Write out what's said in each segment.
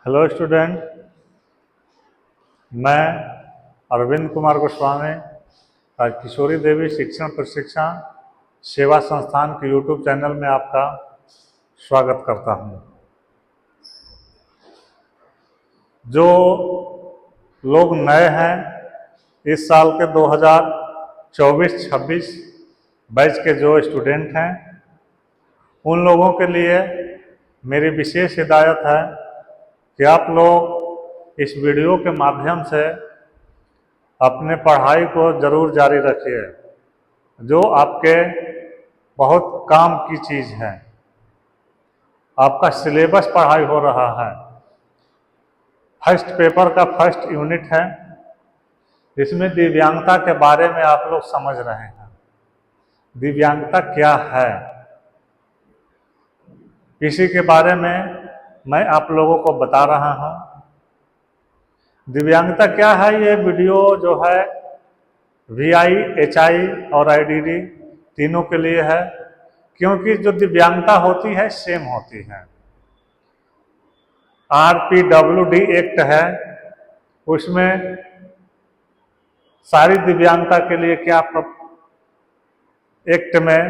Hello student, मैं अरविंद कुमार गोस्वामी किशोरी देवी शिक्षण प्रशिक्षण सेवा संस्थान के यूट्यूब चैनल में आपका स्वागत करता हूं। जो लोग नए हैं, इस साल के 2024-26 बैच के जो स्टूडेंट हैं, उन लोगों के लिए मेरी विशेष हिदायत है कि आप लोग इस वीडियो के माध्यम से अपने पढ़ाई को ज़रूर जारी रखिए, जो आपके बहुत काम की चीज़ है। आपका सिलेबस पढ़ाई हो रहा है। फर्स्ट पेपर का फर्स्ट यूनिट है, इसमें दिव्यांगता के बारे में आप लोग समझ रहे हैं। दिव्यांगता क्या है, इसी के बारे में मैं आप लोगों को बता रहा हूं। दिव्यांगता क्या है, ये वीडियो जो है VI, HI और IDD तीनों के लिए है, क्योंकि जो दिव्यांगता होती है सेम होती है। RPWD एक्ट है, उसमें सारी दिव्यांगता के लिए क्या एक्ट में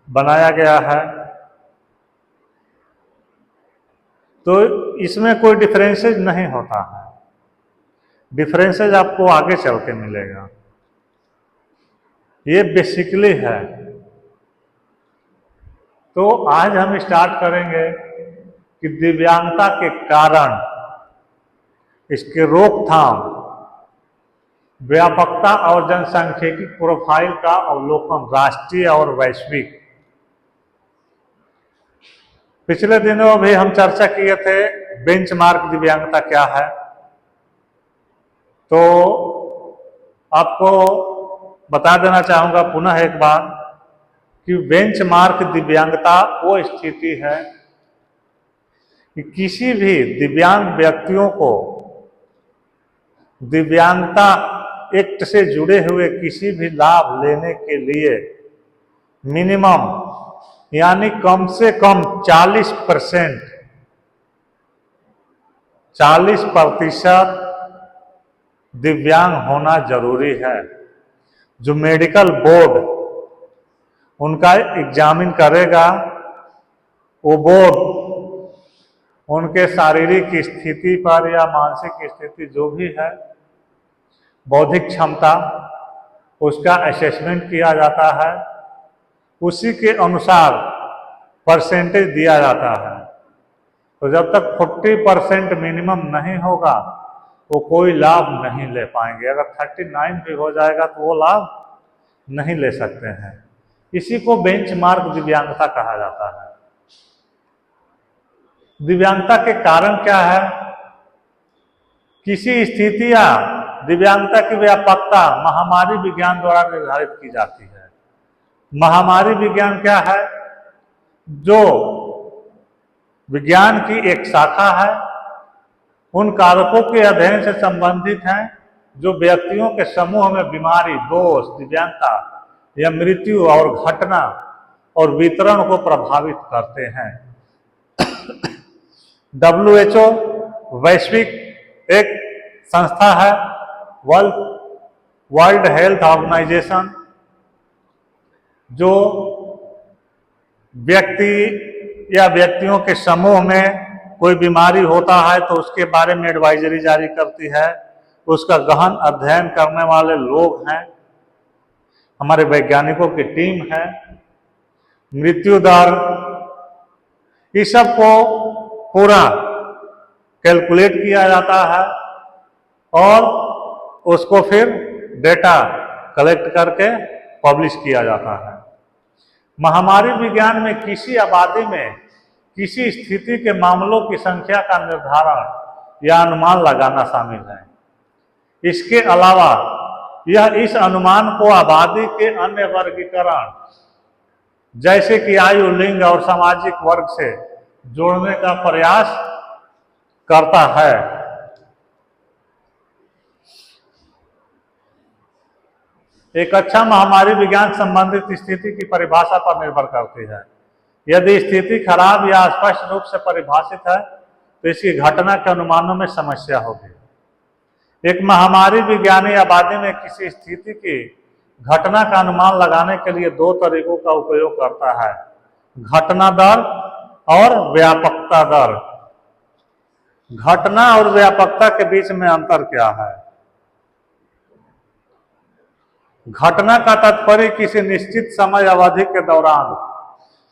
बनाया गया है, तो इसमें कोई डिफरेंसेज नहीं होता है। डिफरेंसेज आपको आगे चल के मिलेगा। ये बेसिकली है। तो आज हम स्टार्ट करेंगे कि दिव्यांगता के कारण, इसके रोकथाम, व्यापकता और जनसांख्यिकी प्रोफाइल का अवलोकन, राष्ट्रीय और वैश्विक। पिछले दिनों भी हम चर्चा किए थे बेंचमार्क दिव्यांगता क्या है। तो आपको बता देना चाहूंगा पुनः एक बार कि बेंचमार्क दिव्यांगता वो स्थिति है कि किसी भी दिव्यांग व्यक्तियों को दिव्यांगता एक्ट से जुड़े हुए किसी भी लाभ लेने के लिए मिनिमम यानी कम से कम 40% दिव्यांग होना जरूरी है। जो मेडिकल बोर्ड उनका एग्जामिन करेगा, वो बोर्ड उनके शारीरिक स्थिति पर या मानसिक स्थिति जो भी है, बौद्धिक क्षमता, उसका असेसमेंट किया जाता है। उसी के अनुसार परसेंटेज दिया जाता है। तो जब तक 40% मिनिमम नहीं होगा वो कोई लाभ नहीं ले पाएंगे। अगर 39 भी हो जाएगा तो वो लाभ नहीं ले सकते हैं। इसी को बेंचमार्क दिव्यांगता कहा जाता है। दिव्यांगता के कारण क्या है? किसी स्थिति या दिव्यांगता की व्यापकता महामारी विज्ञान द्वारा निर्धारित की जाती है। महामारी विज्ञान क्या है? जो विज्ञान की एक शाखा है, उन कारकों के अध्ययन से संबंधित हैं जो व्यक्तियों के समूह में बीमारी, दोष, दिव्यांगता या मृत्यु और घटना और वितरण को प्रभावित करते हैं। WHO वैश्विक एक संस्था है, वर्ल्ड हेल्थ ऑर्गेनाइजेशन, जो व्यक्ति या व्यक्तियों के समूह में कोई बीमारी होता है तो उसके बारे में एडवाइजरी जारी करती है। उसका गहन अध्ययन करने वाले लोग हैं, हमारे वैज्ञानिकों की टीम है। मृत्यु दर, इस सब को पूरा कैलकुलेट किया जाता है और उसको फिर डेटा कलेक्ट करके पब्लिश किया जाता है। महामारी विज्ञान में किसी आबादी में किसी स्थिति के मामलों की संख्या का निर्धारण या अनुमान लगाना शामिल है। इसके अलावा यह इस अनुमान को आबादी के अन्य वर्गीकरण जैसे कि आयु, लिंग और सामाजिक वर्ग से जोड़ने का प्रयास करता है। एक अच्छा महामारी विज्ञान संबंधित स्थिति की परिभाषा पर निर्भर करती है। यदि स्थिति खराब या स्पष्ट रूप से परिभाषित है तो इसकी घटना के अनुमानों में समस्या होगी। एक महामारी विज्ञानी आबादी में किसी स्थिति की घटना का अनुमान लगाने के लिए दो तरीकों का उपयोग करता है, घटना दर और व्यापकता दर। घटना और व्यापकता के बीच में अंतर क्या है? घटना का तात्पर्य किसी निश्चित समय अवधि के दौरान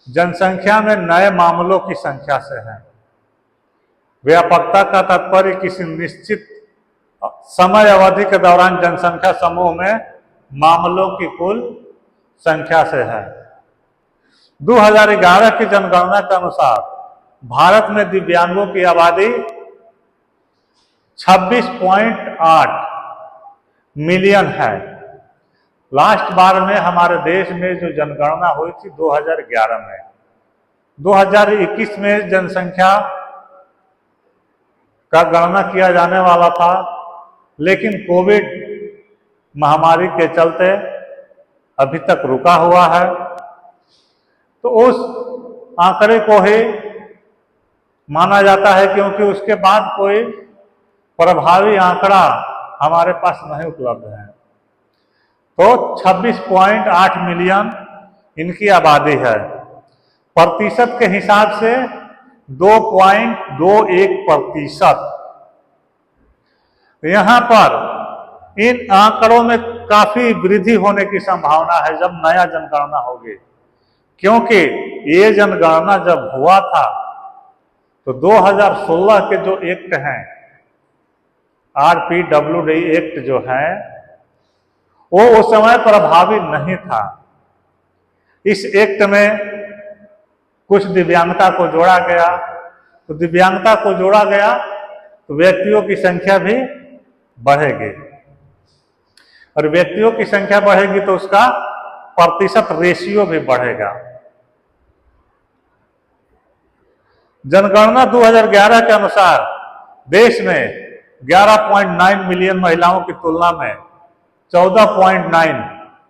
जनसंख्या में नए मामलों की संख्या से है। व्यापकता का तात्पर्य किसी निश्चित समय अवधि के दौरान जनसंख्या समूह में मामलों की कुल संख्या से है। 2011 की जनगणना के अनुसार भारत में दिव्यांगों की आबादी 26.8 मिलियन है। लास्ट बार में हमारे देश में जो जनगणना हुई थी 2011 में, 2021 में जनसंख्या का गणना किया जाने वाला था, लेकिन कोविड महामारी के चलते अभी तक रुका हुआ है। तो उस आंकड़े को ही माना जाता है, क्योंकि उसके बाद कोई प्रभावी आंकड़ा हमारे पास नहीं उपलब्ध है। तो 26.8 मिलियन इनकी आबादी है। प्रतिशत के हिसाब से 2.21%। यहां पर इन आंकड़ों में काफी वृद्धि होने की संभावना है जब नया जनगणना होगी, क्योंकि ये जनगणना जब हुआ था तो 2016 के जो एक्ट हैं, RPWD एक्ट जो है, वो उस समय प्रभावी नहीं था। इस एक्ट में कुछ दिव्यांगता को जोड़ा गया, तो दिव्यांगता को जोड़ा गया तो व्यक्तियों की संख्या भी बढ़ेगी, और व्यक्तियों की संख्या बढ़ेगी तो उसका प्रतिशत रेशियो भी बढ़ेगा। जनगणना 2011 के अनुसार देश में 11.9 मिलियन महिलाओं की तुलना में 14.9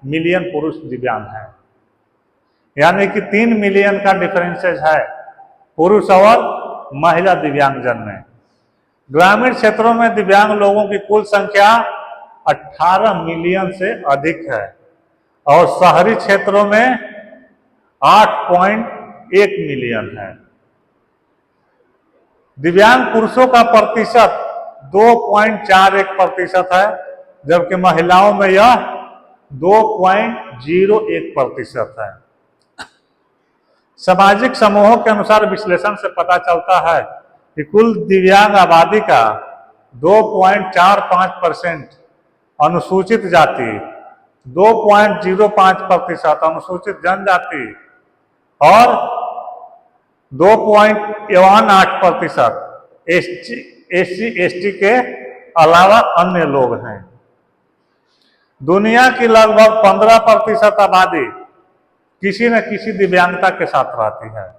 मिलियन पुरुष दिव्यांग हैं। यानी कि 3 मिलियन का डिफरेंसेज है पुरुष और महिला दिव्यांगजन में। ग्रामीण क्षेत्रों में दिव्यांग लोगों की कुल संख्या 18 मिलियन से अधिक है, और शहरी क्षेत्रों में 8.1 मिलियन है। दिव्यांग पुरुषों का प्रतिशत 2.41% है, जबकि महिलाओं में यह 2.01% है। सामाजिक समूहों के अनुसार विश्लेषण से पता चलता है कि कुल दिव्यांग आबादी का 2.45% अनुसूचित जाति, 2.05% अनुसूचित जनजाति और 2.18% SC/ST के अलावा अन्य लोग हैं। दुनिया की लगभग 15% आबादी किसी न किसी दिव्यांगता के साथ रहती है,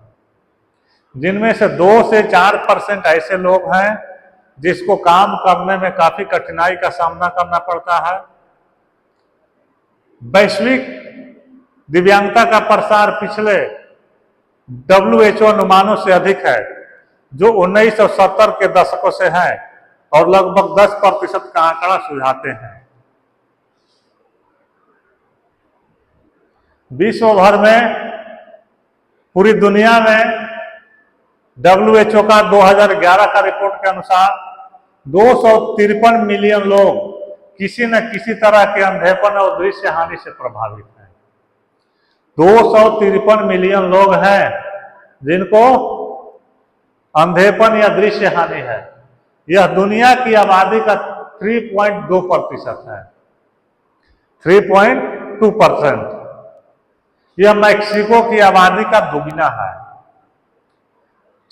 जिनमें से 2 से 4% ऐसे लोग हैं जिसको काम करने में काफी कठिनाई का सामना करना पड़ता है। वैश्विक दिव्यांगता का प्रसार पिछले WHO अनुमानों से अधिक है, जो 1970 के दशकों से है, और लगभग 10% का आंकड़ा सुझाते हैं। विश्व भर में, पूरी दुनिया में WHO का 2011 का रिपोर्ट के अनुसार 253 मिलियन लोग किसी न किसी तरह के अंधेपन और दृश्य हानि से प्रभावित हैं। 253 मिलियन लोग हैं जिनको अंधेपन या दृश्य हानि है। यह दुनिया की आबादी का 3.2% है, 3.2%। यह मैक्सिको की आबादी का दुगना है।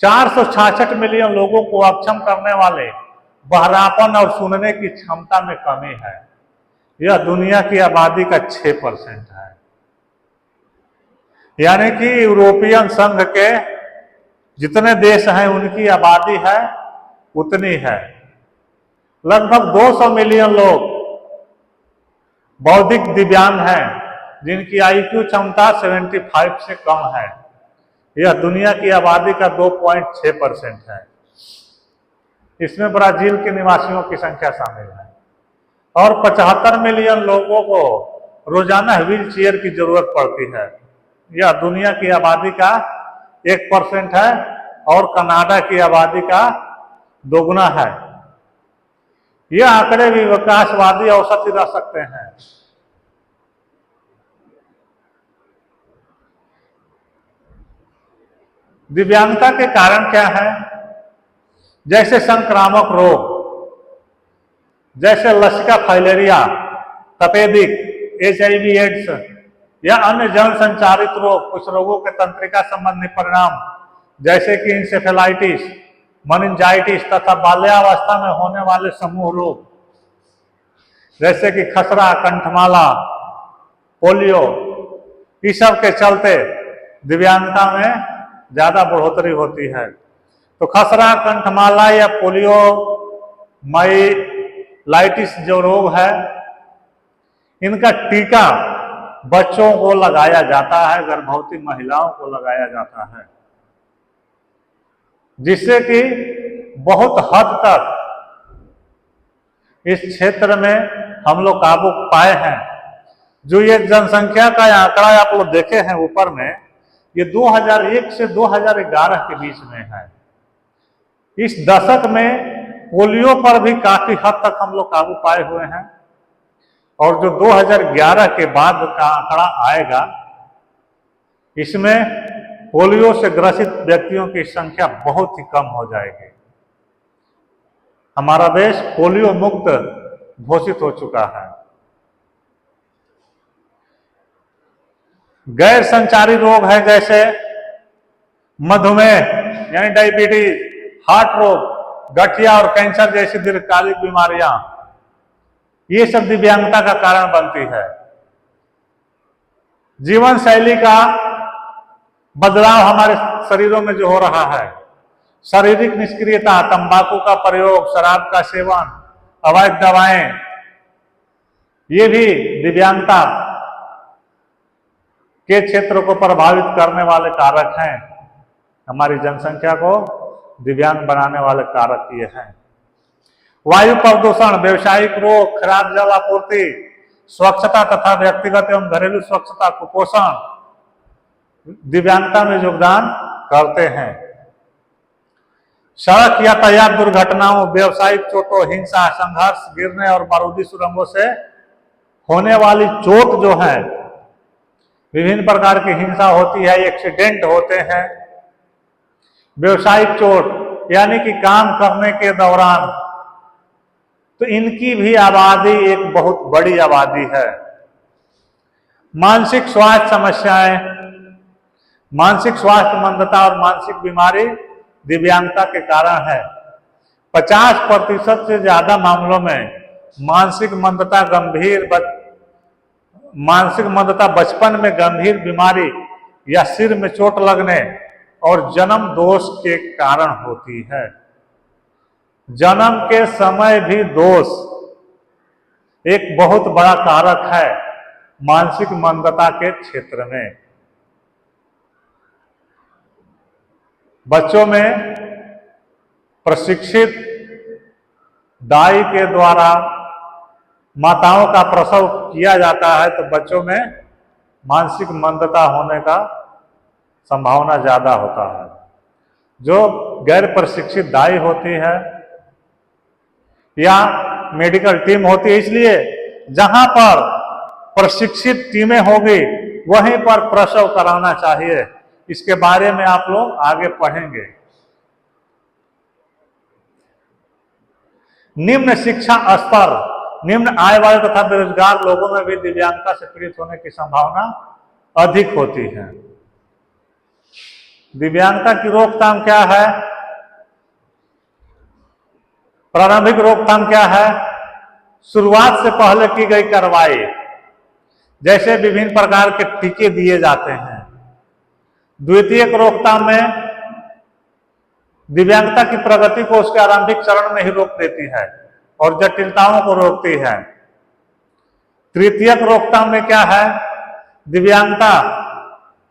466 मिलियन लोगों को अक्षम करने वाले बहरापन और सुनने की क्षमता में कमी है। यह दुनिया की आबादी का 6% है। यानी कि यूरोपियन संघ के जितने देश हैं उनकी आबादी है उतनी है। लगभग 200 मिलियन लोग बौद्धिक दिव्यांग हैं जिनकी IQ क्षमता 75 से कम है। यह दुनिया की आबादी का 2.6% है। इसमें ब्राजील के निवासियों की संख्या शामिल है और 75 मिलियन लोगों को रोजाना व्हील चेयर की जरूरत पड़ती है। यह दुनिया की आबादी का 1% है और कनाडा की आबादी का दोगुना है। यह आंकड़े भी विकासवादी औसत ही रह सकते हैं। दिव्यांगता के कारण क्या है? जैसे संक्रामक रोग, जैसे लसिका फाइलेरिया, तपेदिक, HIV एड्स या अन्य जन संचारित रोग, कुछ रोगों के तंत्रिका संबंधी परिणाम जैसे कि इंसेफेलाइटिस, मेनिंजाइटिस तथा बाल्यावस्था में होने वाले समूह रोग जैसे कि खसरा, कंठमाला, पोलियो, इस सब के चलते दिव्यांगता में ज्यादा बढ़ोतरी होती है। तो खसरा, कंठमाला या पोलियो माइलाइटिस जो रोग है, इनका टीका बच्चों को लगाया जाता है, गर्भवती महिलाओं को लगाया जाता है, जिससे कि बहुत हद तक इस क्षेत्र में हम लोग काबू पाए हैं। जो ये जनसंख्या का आंकड़ा आप लोग देखे हैं ऊपर में, ये 2001 से 2011 के बीच में है। इस दशक में पोलियो पर भी काफी हद तक हम लोग काबू पाए हुए हैं और जो 2011 के बाद का आंकड़ा आएगा, इसमें पोलियो से ग्रसित व्यक्तियों की संख्या बहुत ही कम हो जाएगी। हमारा देश पोलियो मुक्त घोषित हो चुका है। गैर संचारी रोग है जैसे मधुमेह यानी डायबिटीज, हार्ट रोग, गठिया और कैंसर जैसी दीर्घकालिक बीमारियां, ये सब दिव्यांगता का कारण बनती है। जीवन शैली का बदलाव हमारे शरीरों में जो हो रहा है, शारीरिक निष्क्रियता, तंबाकू का प्रयोग, शराब का सेवन, अवैध दवाएं, ये भी दिव्यांगता के क्षेत्र को प्रभावित करने वाले कारक हैं। हमारी जनसंख्या को दिव्यांग बनाने वाले कारक ये हैं। वायु प्रदूषण, व्यवसायिक रोग, खराब जल आपूर्ति, स्वच्छता तथा व्यक्तिगत एवं घरेलू स्वच्छता, कुपोषण दिव्यांगता में योगदान करते हैं। सड़क यातायात दुर्घटनाओं, व्यवसायिक चोटों, हिंसा, संघर्ष, गिरने और बारूदी सुरंगों से होने वाली चोट जो है, विभिन्न प्रकार की हिंसा होती है, एक्सीडेंट होते हैं। व्यवसायिक चोट यानी कि काम करने के दौरान, तो इनकी भी आबादी एक बहुत बड़ी आबादी है। मानसिक स्वास्थ्य समस्याएं, मानसिक स्वास्थ्य मंदता और मानसिक बीमारी दिव्यांगता के कारण है। 50% से ज्यादा मामलों में मानसिक मंदता बचपन में गंभीर बीमारी या सिर में चोट लगने और जन्म दोष के कारण होती है। जन्म के समय भी दोष एक बहुत बड़ा कारक है मानसिक मंदता के क्षेत्र में। बच्चों में प्रशिक्षित दाई के द्वारा माताओं का प्रसव किया जाता है तो बच्चों में मानसिक मंदता होने का संभावना ज्यादा होता है। जो गैर प्रशिक्षित दाई होती है या मेडिकल टीम होती है, इसलिए जहां पर प्रशिक्षित टीमें होगी वहीं पर प्रसव कराना चाहिए। इसके बारे में आप लोग आगे पढ़ेंगे। निम्न शिक्षा स्तर, निम्न आय वाले तथा बेरोजगार लोगों में भी दिव्यांगता से पीड़ित होने की संभावना अधिक होती है। दिव्यांगता की रोकथाम क्या है? प्रारंभिक रोकथाम क्या है? शुरुआत से पहले की गई कार्रवाई, जैसे विभिन्न प्रकार के टीके दिए जाते हैं। द्वितीयक रोकथाम में दिव्यांगता की प्रगति को उसके आरंभिक चरण में ही रोक देती है और जटिलताओं को रोकती है। तृतीयक रोकथाम में क्या है? दिव्यांगता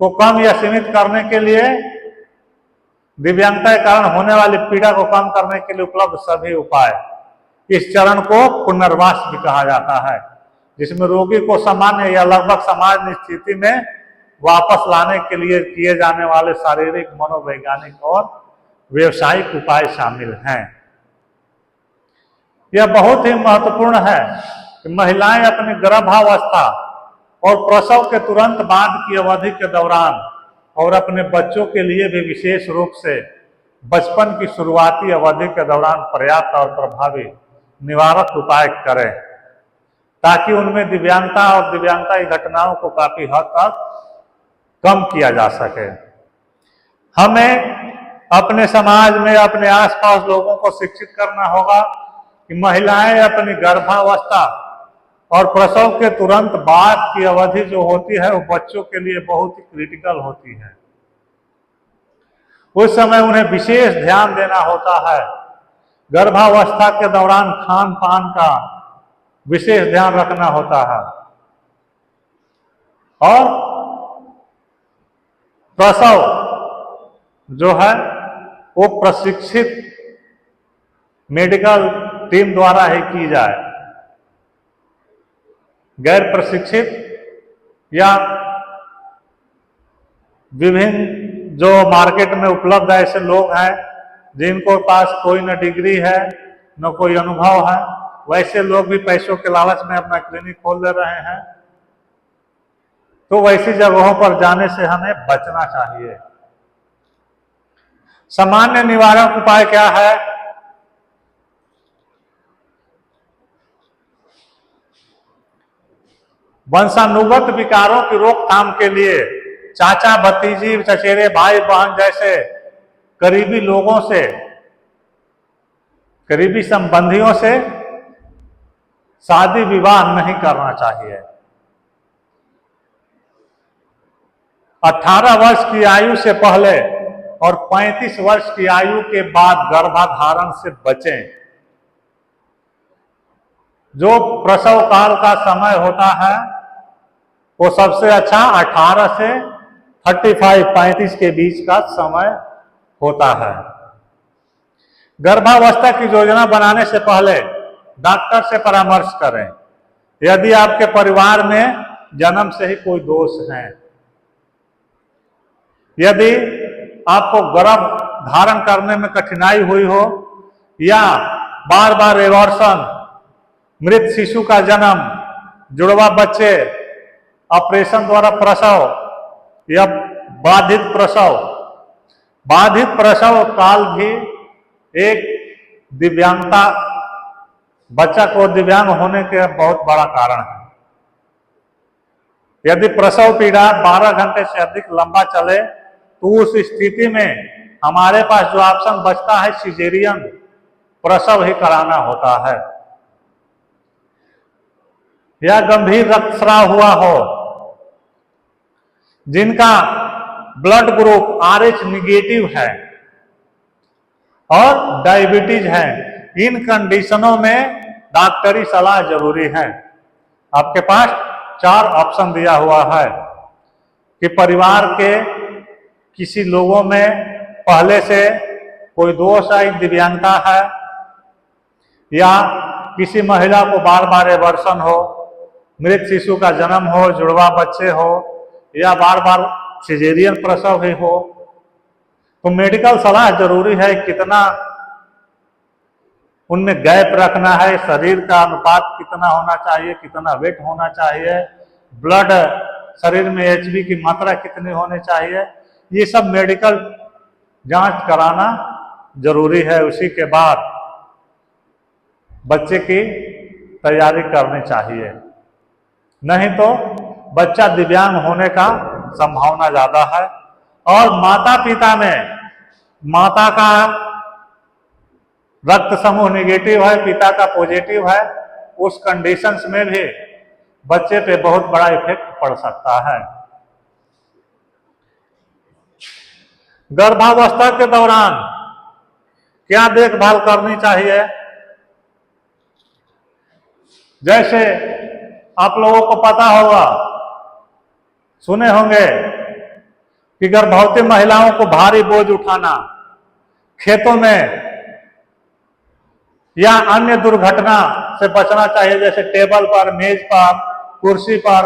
को कम या सीमित करने के लिए दिव्यांगता के कारण होने वाली पीड़ा को कम करने के लिए उपलब्ध सभी उपाय। इस चरण को पुनर्वास भी कहा जाता है, जिसमें रोगी को सामान्य या लगभग सामान्य स्थिति में वापस लाने के लिए किए जाने वाले शारीरिक, मनोवैज्ञानिक और व्यवसायिक उपाय शामिल हैं। यह बहुत ही महत्वपूर्ण है कि महिलाएं अपनी गर्भावस्था और प्रसव के तुरंत बाद की अवधि के दौरान और अपने बच्चों के लिए भी विशेष रूप से बचपन की शुरुआती अवधि के दौरान पर्याप्त और प्रभावी निवारक उपाय करें, ताकि उनमें दिव्यांगता और दिव्यांगता की घटनाओं को काफी हद तक कम किया जा सके। हमें अपने समाज में अपने आसपास लोगों को शिक्षित करना होगा कि महिलाएं अपनी गर्भावस्था और प्रसव के तुरंत बाद की अवधि जो होती है वो बच्चों के लिए बहुत ही क्रिटिकल होती है। उस समय उन्हें विशेष ध्यान देना होता है। गर्भावस्था के दौरान खान पान का विशेष ध्यान रखना होता है और प्रसव जो है वो प्रशिक्षित मेडिकल टीम द्वारा ही की जाए। गैर प्रशिक्षित या विभिन्न जो मार्केट में उपलब्ध ऐसे लोग हैं जिनको पास कोई न डिग्री है न कोई अनुभव है, वैसे लोग भी पैसों के लालच में अपना क्लिनिक खोल ले रहे हैं। तो वैसी जगहों पर जाने से हमें बचना चाहिए। सामान्य निवारक उपाय क्या है? वंशानुगत विकारों की रोकथाम के लिए चाचा, भतीजी, चचेरे, भाई बहन जैसे करीबी लोगों से, करीबी संबंधियों से शादी विवाह नहीं करना चाहिए। 18 वर्ष की आयु से पहले और 35 वर्ष की आयु के बाद गर्भाधारण से बचें। जो प्रसव काल का समय होता है वो सबसे अच्छा 18 से 35 के बीच का समय होता है। गर्भावस्था की योजना बनाने से पहले डॉक्टर से परामर्श करें। यदि आपके परिवार में जन्म से ही कोई दोष है, यदि आपको गर्भ धारण करने में कठिनाई हुई हो या बार बार एबॉर्शन, मृत शिशु का जन्म, जुड़वा बच्चे, ऑपरेशन द्वारा प्रसव या बाधित प्रसव काल भी एक दिव्यांगता, बच्चा को दिव्यांग होने के बहुत बड़ा कारण है। यदि प्रसव पीड़ा 12 घंटे से अधिक लंबा चले तो उस स्थिति में हमारे पास जो ऑप्शन बचता है सिजेरियन प्रसव ही कराना होता है। या गंभीर रक्तस्राव हुआ हो, जिनका ब्लड ग्रुप RH निगेटिव है और डायबिटीज है, इन कंडीशनों में डॉक्टरी सलाह जरूरी है। आपके पास 4 ऑप्शन दिया हुआ है कि परिवार के किसी लोगों में पहले से कोई दोष है, दिव्यांगता है, या किसी महिला को बार बार एबॉर्शन हो, मृत शिशु का जन्म हो, जुड़वा बच्चे हो, या बार बार सिजेरियन प्रसव ही हो, तो मेडिकल सलाह जरूरी है। कितना उनमें गैप रखना है, शरीर का अनुपात कितना होना चाहिए, कितना वेट होना चाहिए, ब्लड शरीर में HB की मात्रा कितनी होनी चाहिए, ये सब मेडिकल जांच कराना जरूरी है। उसी के बाद बच्चे की तैयारी करनी चाहिए, नहीं तो बच्चा दिव्यांग होने का संभावना ज्यादा है। और माता पिता में, माता का रक्त समूह निगेटिव है, पिता का पॉजिटिव है, उस कंडीशंस में भी बच्चे पे बहुत बड़ा इफेक्ट पड़ सकता है। गर्भावस्था के दौरान क्या देखभाल करनी चाहिए? जैसे आप लोगों को पता होगा, सुने होंगे कि गर्भवती महिलाओं को भारी बोझ उठाना, खेतों में या अन्य दुर्घटना से बचना चाहिए, जैसे टेबल पर, मेज पर, कुर्सी पर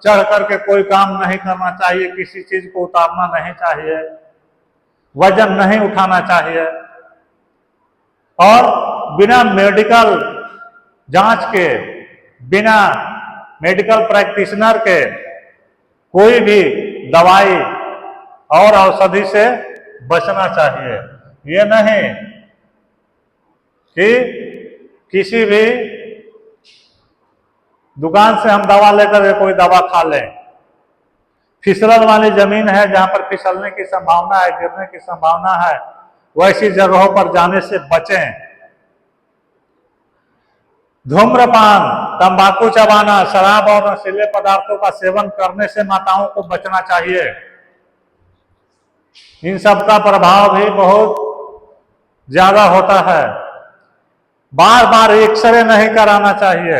चढ़ करके कोई काम नहीं करना चाहिए, किसी चीज को उतारना नहीं चाहिए, वजन नहीं उठाना चाहिए, और बिना मेडिकल जांच के, बिना मेडिकल प्रैक्टिशनर के कोई भी दवाई और औषधि से बचना चाहिए। ये नहीं कि किसी भी दुकान से हम दवा लेकर कोई दवा खा लें। फिसलन वाली जमीन है जहां पर फिसलने की संभावना है, गिरने की संभावना है, वैसी जगहों पर जाने से बचें। धूम्रपान, तंबाकू चबाना, शराब और नशीले पदार्थों का सेवन करने से माताओं को बचना चाहिए। इन सब का प्रभाव भी बहुत ज्यादा होता है। बार बार एक्सरे नहीं कराना चाहिए।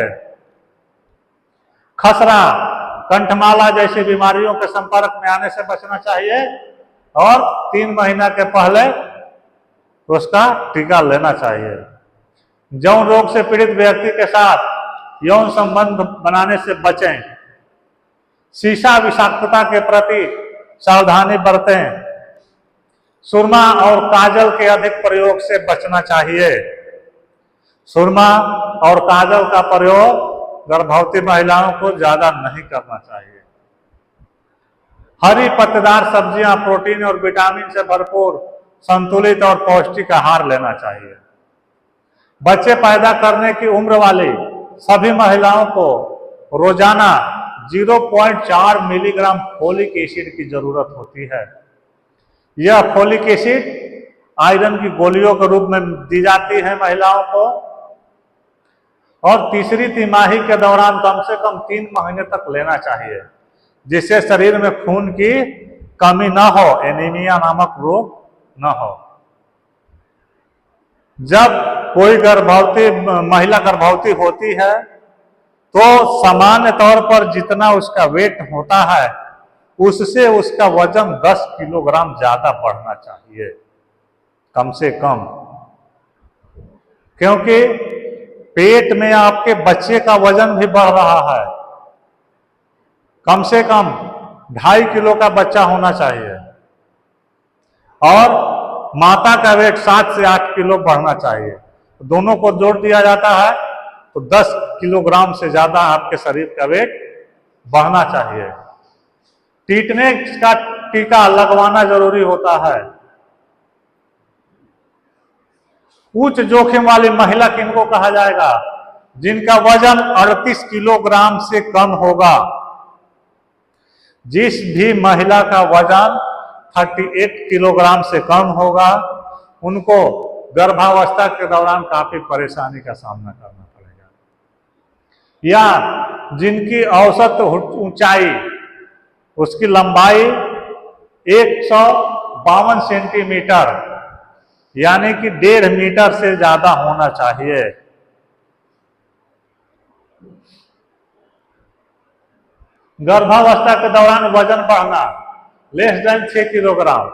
खसरा, कंठमाला जैसी बीमारियों के संपर्क में आने से बचना चाहिए और 3 महीना के पहले उसका टीका लेना चाहिए। यौन रोग से पीड़ित व्यक्ति के साथ यौन संबंध बनाने से बचें। शीशा विषाक्तता के प्रति सावधानी बरतें। सुरमा और काजल के अधिक प्रयोग से बचना चाहिए। सुरमा और काजल का प्रयोग गर्भवती महिलाओं को ज्यादा नहीं करना चाहिए। हरी पत्तेदार सब्जियां प्रोटीन और विटामिन से भरपूर संतुलित और पौष्टिक आहार लेना चाहिए। बच्चे पैदा करने की उम्र वाली सभी महिलाओं को रोजाना 0.4 मिलीग्राम फोलिक एसिड की जरूरत होती है। यह फोलिक एसिड आयरन की गोलियों के रूप में दी जाती है महिलाओं को, और तीसरी तिमाही के दौरान कम से कम 3 महीने तक लेना चाहिए, जिससे शरीर में खून की कमी न हो, एनीमिया नामक रोग न हो। जब कोई महिला गर्भवती होती है तो सामान्य तौर पर जितना उसका वेट होता है उससे उसका वजन 10 किलोग्राम ज्यादा बढ़ना चाहिए, कम से कम, क्योंकि पेट में आपके बच्चे का वजन भी बढ़ रहा है। कम से कम 2.5 किलो का बच्चा होना चाहिए और माता का वेट 7 से 8 किलो बढ़ना चाहिए। दोनों को जोड़ दिया जाता है तो 10 किलोग्राम से ज्यादा आपके शरीर का वेट बढ़ना चाहिए। टीटनेस का टीका लगवाना जरूरी होता है। उच्च जोखिम वाली महिला किनको कहा जाएगा? जिनका वजन 38 किलोग्राम से कम होगा। जिस भी महिला का वजन 38 किलोग्राम से कम होगा उनको गर्भावस्था के दौरान काफी परेशानी का सामना करना पड़ेगा। या जिनकी औसत ऊंचाई, उसकी लंबाई 152 सेंटीमीटर यानी कि 1.5 मीटर से ज्यादा होना चाहिए। गर्भावस्था के दौरान वजन बढ़ना लेस देन 6 किलोग्राम,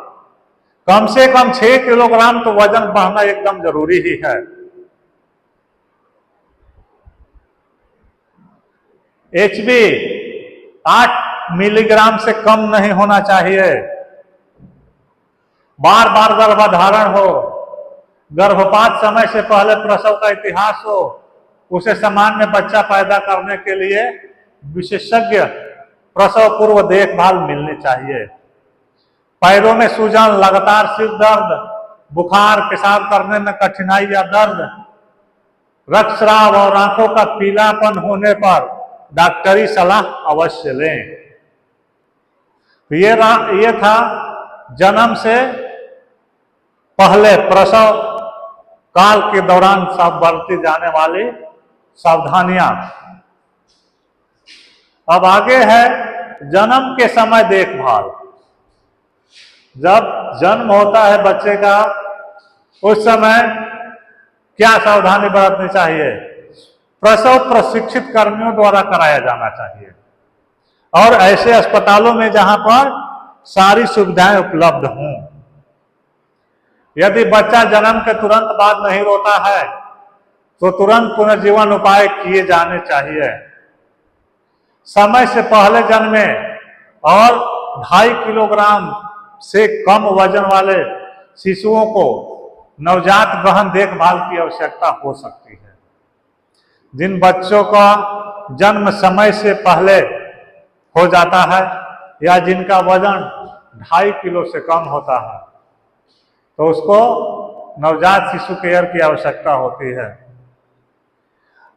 कम से कम 6 किलोग्राम तो वजन बढ़ना एकदम जरूरी ही है। HB 8 मिलीग्राम से कम नहीं होना चाहिए। बार बार गर्भधारण हो, गर्भपात समय से पहले प्रसव का इतिहास हो, उसे सामान्य बच्चा पैदा करने के लिए विशेषज्ञ प्रसव पूर्व देखभाल मिलनी चाहिए। पैरों में सूजन, लगातार सिर दर्द, बुखार, पेशाब करने में कठिनाई या दर्द, रक्तस्राव और आंखों का पीलापन होने पर डॉक्टरी सलाह अवश्य लें। ये था जन्म से पहले प्रसव काल के दौरान सब बरती जाने वाली सावधानियां। अब आगे है जन्म के समय देखभाल। जब जन्म होता है बच्चे का उस समय क्या सावधानी बरतनी चाहिए? प्रसव प्रशिक्षित कर्मियों द्वारा कराया जाना चाहिए और ऐसे अस्पतालों में जहां पर सारी सुविधाएं उपलब्ध हों। यदि बच्चा जन्म के तुरंत बाद नहीं रोता है तो तुरंत पुनर्जीवन उपाय किए जाने चाहिए। समय से पहले जन्मे और 2.5 किलोग्राम से कम वजन वाले शिशुओं को नवजात गहन देखभाल की आवश्यकता हो सकती है। जिन बच्चों का जन्म समय से पहले हो जाता है या जिनका वजन 2.5 किलो से कम होता है तो उसको नवजात शिशु केयर की आवश्यकता होती है।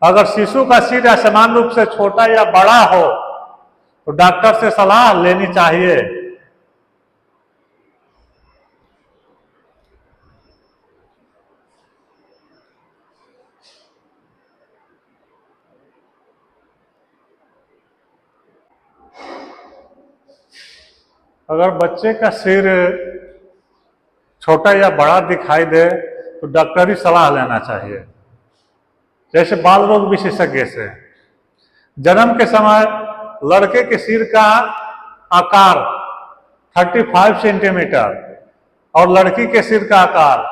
अगर शिशु का सिर असमान रूप से छोटा या बड़ा हो तो डॉक्टर से सलाह लेनी चाहिए। अगर बच्चे का सिर छोटा या बड़ा दिखाई दे तो डॉक्टरी सलाह लेना चाहिए, जैसे बाल रोग विशेषज्ञ से। जन्म के समय लड़के के सिर का आकार 35 सेंटीमीटर और लड़की के सिर का आकार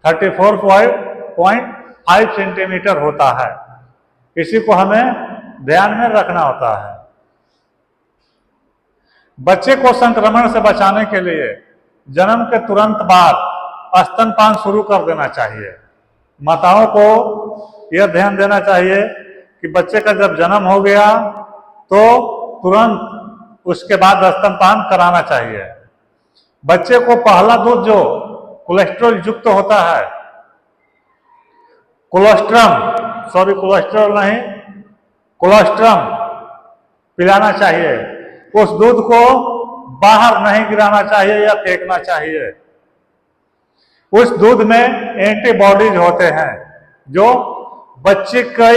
34.5 सेंटीमीटर होता है। इसी को हमें ध्यान में रखना होता है। बच्चे को संक्रमण से बचाने के लिए जन्म के तुरंत बाद स्तनपान शुरू कर देना चाहिए। माताओं को यह ध्यान देना चाहिए कि बच्चे का जब जन्म हो गया तो तुरंत उसके बाद स्तनपान कराना चाहिए। बच्चे को पहला दूध जो कोलेस्ट्रॉल युक्त होता है, कोलेस्ट्रम पिलाना चाहिए। उस दूध को बाहर नहीं गिराना चाहिए या फेंकना चाहिए। उस दूध में एंटीबॉडीज होते हैं जो बच्चे के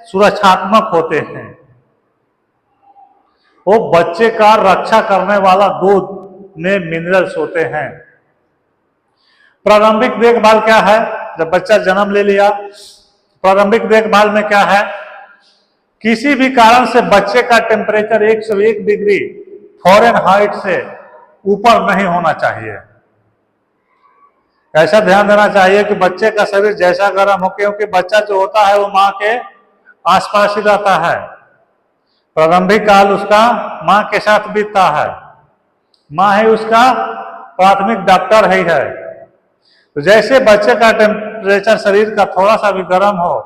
सुरक्षात्मक होते हैं। वो बच्चे का रक्षा करने वाला दूध में मिनरल्स होते हैं। प्रारंभिक देखभाल क्या है? जब बच्चा जन्म ले लिया, प्रारंभिक देखभाल में क्या है? किसी भी कारण से बच्चे का टेम्परेचर 101 डिग्री फ़ारेनहाइट से ऊपर नहीं होना चाहिए। ऐसा ध्यान देना चाहिए कि बच्चे का शरीर जैसा गर्म हो, क्योंकि बच्चा जो होता है वो माँ के आसपास ही रहता है। प्रारंभिक काल उसका माँ के साथ बीतता है। माँ ही उसका प्राथमिक डॉक्टर ही है। तो जैसे बच्चे का टेम्परेचर शरीर का थोड़ा सा भी गर्म हो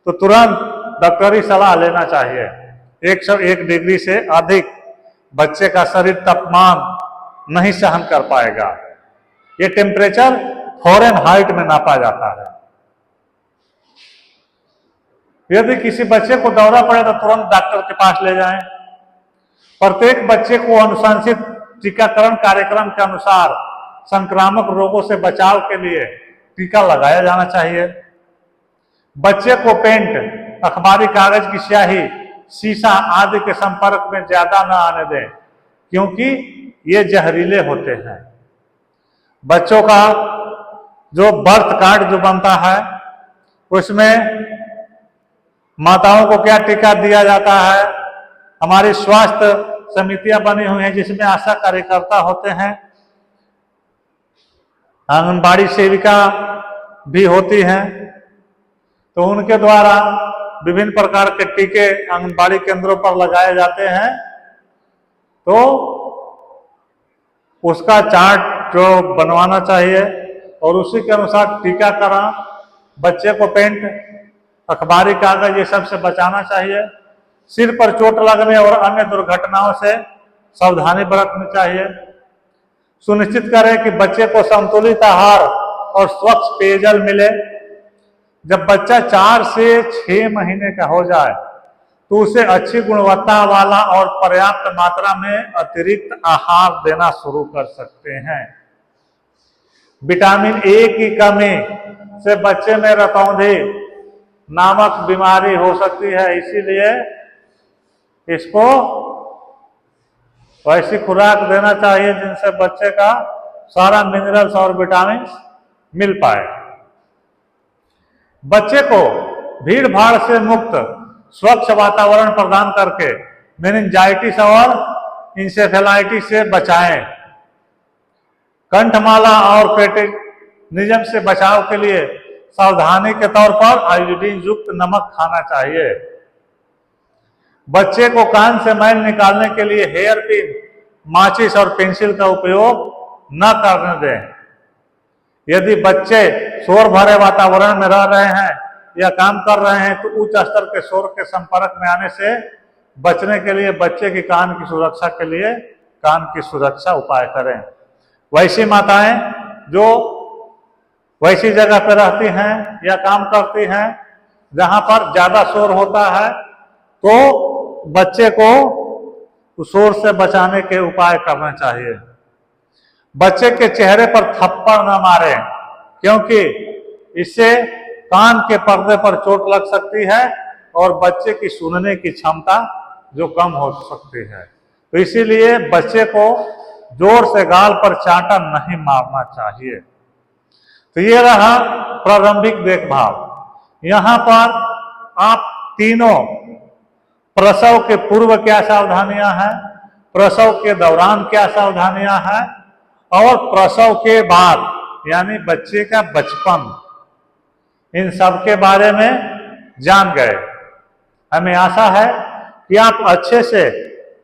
तो तुरंत डॉक्टरी सलाह लेना चाहिए। 101 डिग्री से अधिक बच्चे का शरीर तापमान नहीं सहन कर पाएगा। ये टेम्परेचर फ़ारेनहाइट में नापा जाता है। यदि किसी बच्चे को दौरा पड़े तो तुरंत डॉक्टर के पास ले जाएं। प्रत्येक बच्चे को अनुशंसित टीकाकरण कार्यक्रम के अनुसार संक्रामक रोगों से बचाव के लिए टीका लगाया जाना चाहिए। बच्चे को पेंट, अखबारी कागज की स्याही, शीशा आदि के संपर्क में ज्यादा न आने दें, क्योंकि ये जहरीले होते हैं। बच्चों का जो बर्थ कार्ड जो बनता है उसमें माताओं को क्या टीका दिया जाता है। हमारी स्वास्थ्य समितियां बनी हुई हैं जिसमें आशा कार्यकर्ता होते हैं, आंगनबाड़ी सेविका भी होती हैं, तो उनके द्वारा विभिन्न प्रकार के टीके आंगनबाड़ी केंद्रों पर लगाए जाते हैं। तो उसका चार्ट जो बनवाना चाहिए और उसी के अनुसार टीकाकरण, बच्चे को पेंट, अखबारी कागज ये सब से बचाना चाहिए। सिर पर चोट लगने और अन्य दुर्घटनाओं से सावधानी बरतनी चाहिए। सुनिश्चित करें कि बच्चे को संतुलित आहार और स्वच्छ पेयजल मिले। जब बच्चा 4 से 6 महीने का हो जाए तो उसे अच्छी गुणवत्ता वाला और पर्याप्त मात्रा में अतिरिक्त आहार देना शुरू कर सकते हैं। विटामिन ए की कमी से बच्चे में रतौंधी नामक बीमारी हो सकती है, इसीलिए इसको वैसी खुराक देना चाहिए जिनसे बच्चे का सारा मिनरल्स और विटामिन मिल पाए। बच्चे को भीड़ भाड़ से मुक्त स्वच्छ वातावरण प्रदान करके मेनिंजाइटिस और इंसेफेलाइटिस से बचाएं। कंठमाला और क्रेटिनिज्म से बचाव के लिए सावधानी के तौर पर आयोडीन युक्त नमक खाना चाहिए। बच्चे को कान से मैल निकालने के लिए हेयर पिन, माचिस और पेंसिल का उपयोग न करने दें। यदि बच्चे शोर भरे वातावरण में रह रहे हैं या काम कर रहे हैं तो उच्च स्तर के शोर के संपर्क में आने से बचने के लिए बच्चे की कान की सुरक्षा के लिए कान की सुरक्षा उपाय करें। वैसी माताएं जो वैसी जगह पर रहती हैं या काम करती हैं जहां पर ज्यादा शोर होता है तो बच्चे को शोर से बचाने के उपाय करने चाहिए। बच्चे के चेहरे पर थप्पड़ न मारें क्योंकि इससे कान के पर्दे पर चोट लग सकती है और बच्चे की सुनने की क्षमता जो कम हो सकती है। तो इसीलिए बच्चे को जोर से गाल पर चांटा नहीं मारना चाहिए। तो ये रहा प्रारंभिक देखभाल। यहाँ पर आप तीनों प्रसव के पूर्व क्या सावधानियां हैं, प्रसव के दौरान क्या सावधानियां हैं और प्रसव के बाद यानी बच्चे का बचपन, इन सब के बारे में जान गए। हमें आशा है कि आप अच्छे से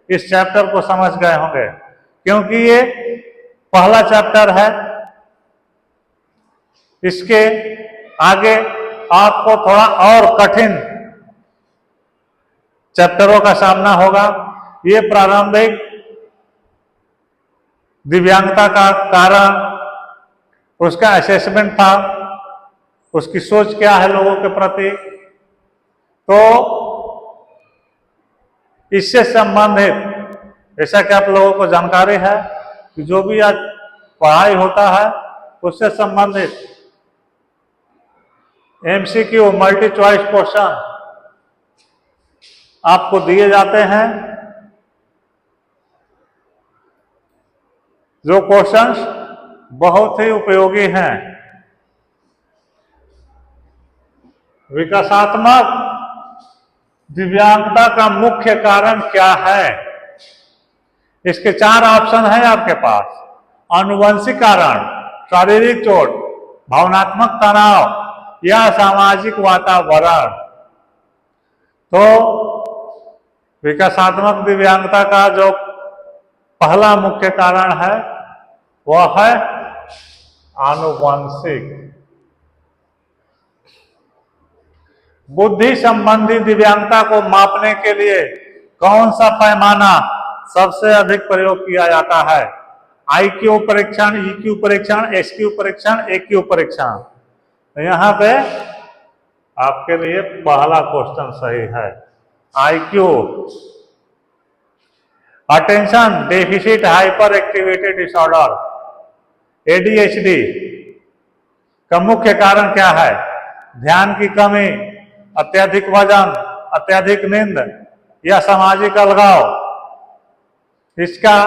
इस चैप्टर को समझ गए होंगे क्योंकि ये पहला चैप्टर है। इसके आगे आपको थोड़ा और कठिन चैप्टरों का सामना होगा। ये प्रारंभिक दिव्यांगता का कारण, उसका असेसमेंट था, उसकी सोच क्या है लोगों के प्रति, तो इससे संबंधित जैसा कि आप लोगों को जानकारी है कि जो भी आज पढ़ाई होता है उससे संबंधित एमसीक्यू मल्टी चॉइस क्वेश्चन आपको दिए जाते हैं। जो क्वेश्चंस बहुत ही उपयोगी हैं। विकासात्मक दिव्यांगता का मुख्य कारण क्या है? इसके 4 ऑप्शन हैं आपके पास। आनुवंशिक कारण, शारीरिक चोट, भावनात्मक तनाव या सामाजिक वातावरण। तो विकासात्मक दिव्यांगता का जो पहला मुख्य कारण है वह है आनुवंशिक। बुद्धि संबंधी दिव्यांगता को मापने के लिए कौन सा पैमाना सबसे अधिक प्रयोग किया जाता है? आईक्यू परीक्षण, ईक्यू परीक्षण, एसक्यू परीक्षण, एक्यू परीक्षण। तो यहां पे आपके लिए पहला क्वेश्चन सही है, IQ. Attention deficit hyper activity disorder, ADHD का मुख्य कारण क्या है? ध्यान की कमी, अत्यधिक वजन, अत्यधिक नींद या सामाजिक अलगाव। इसका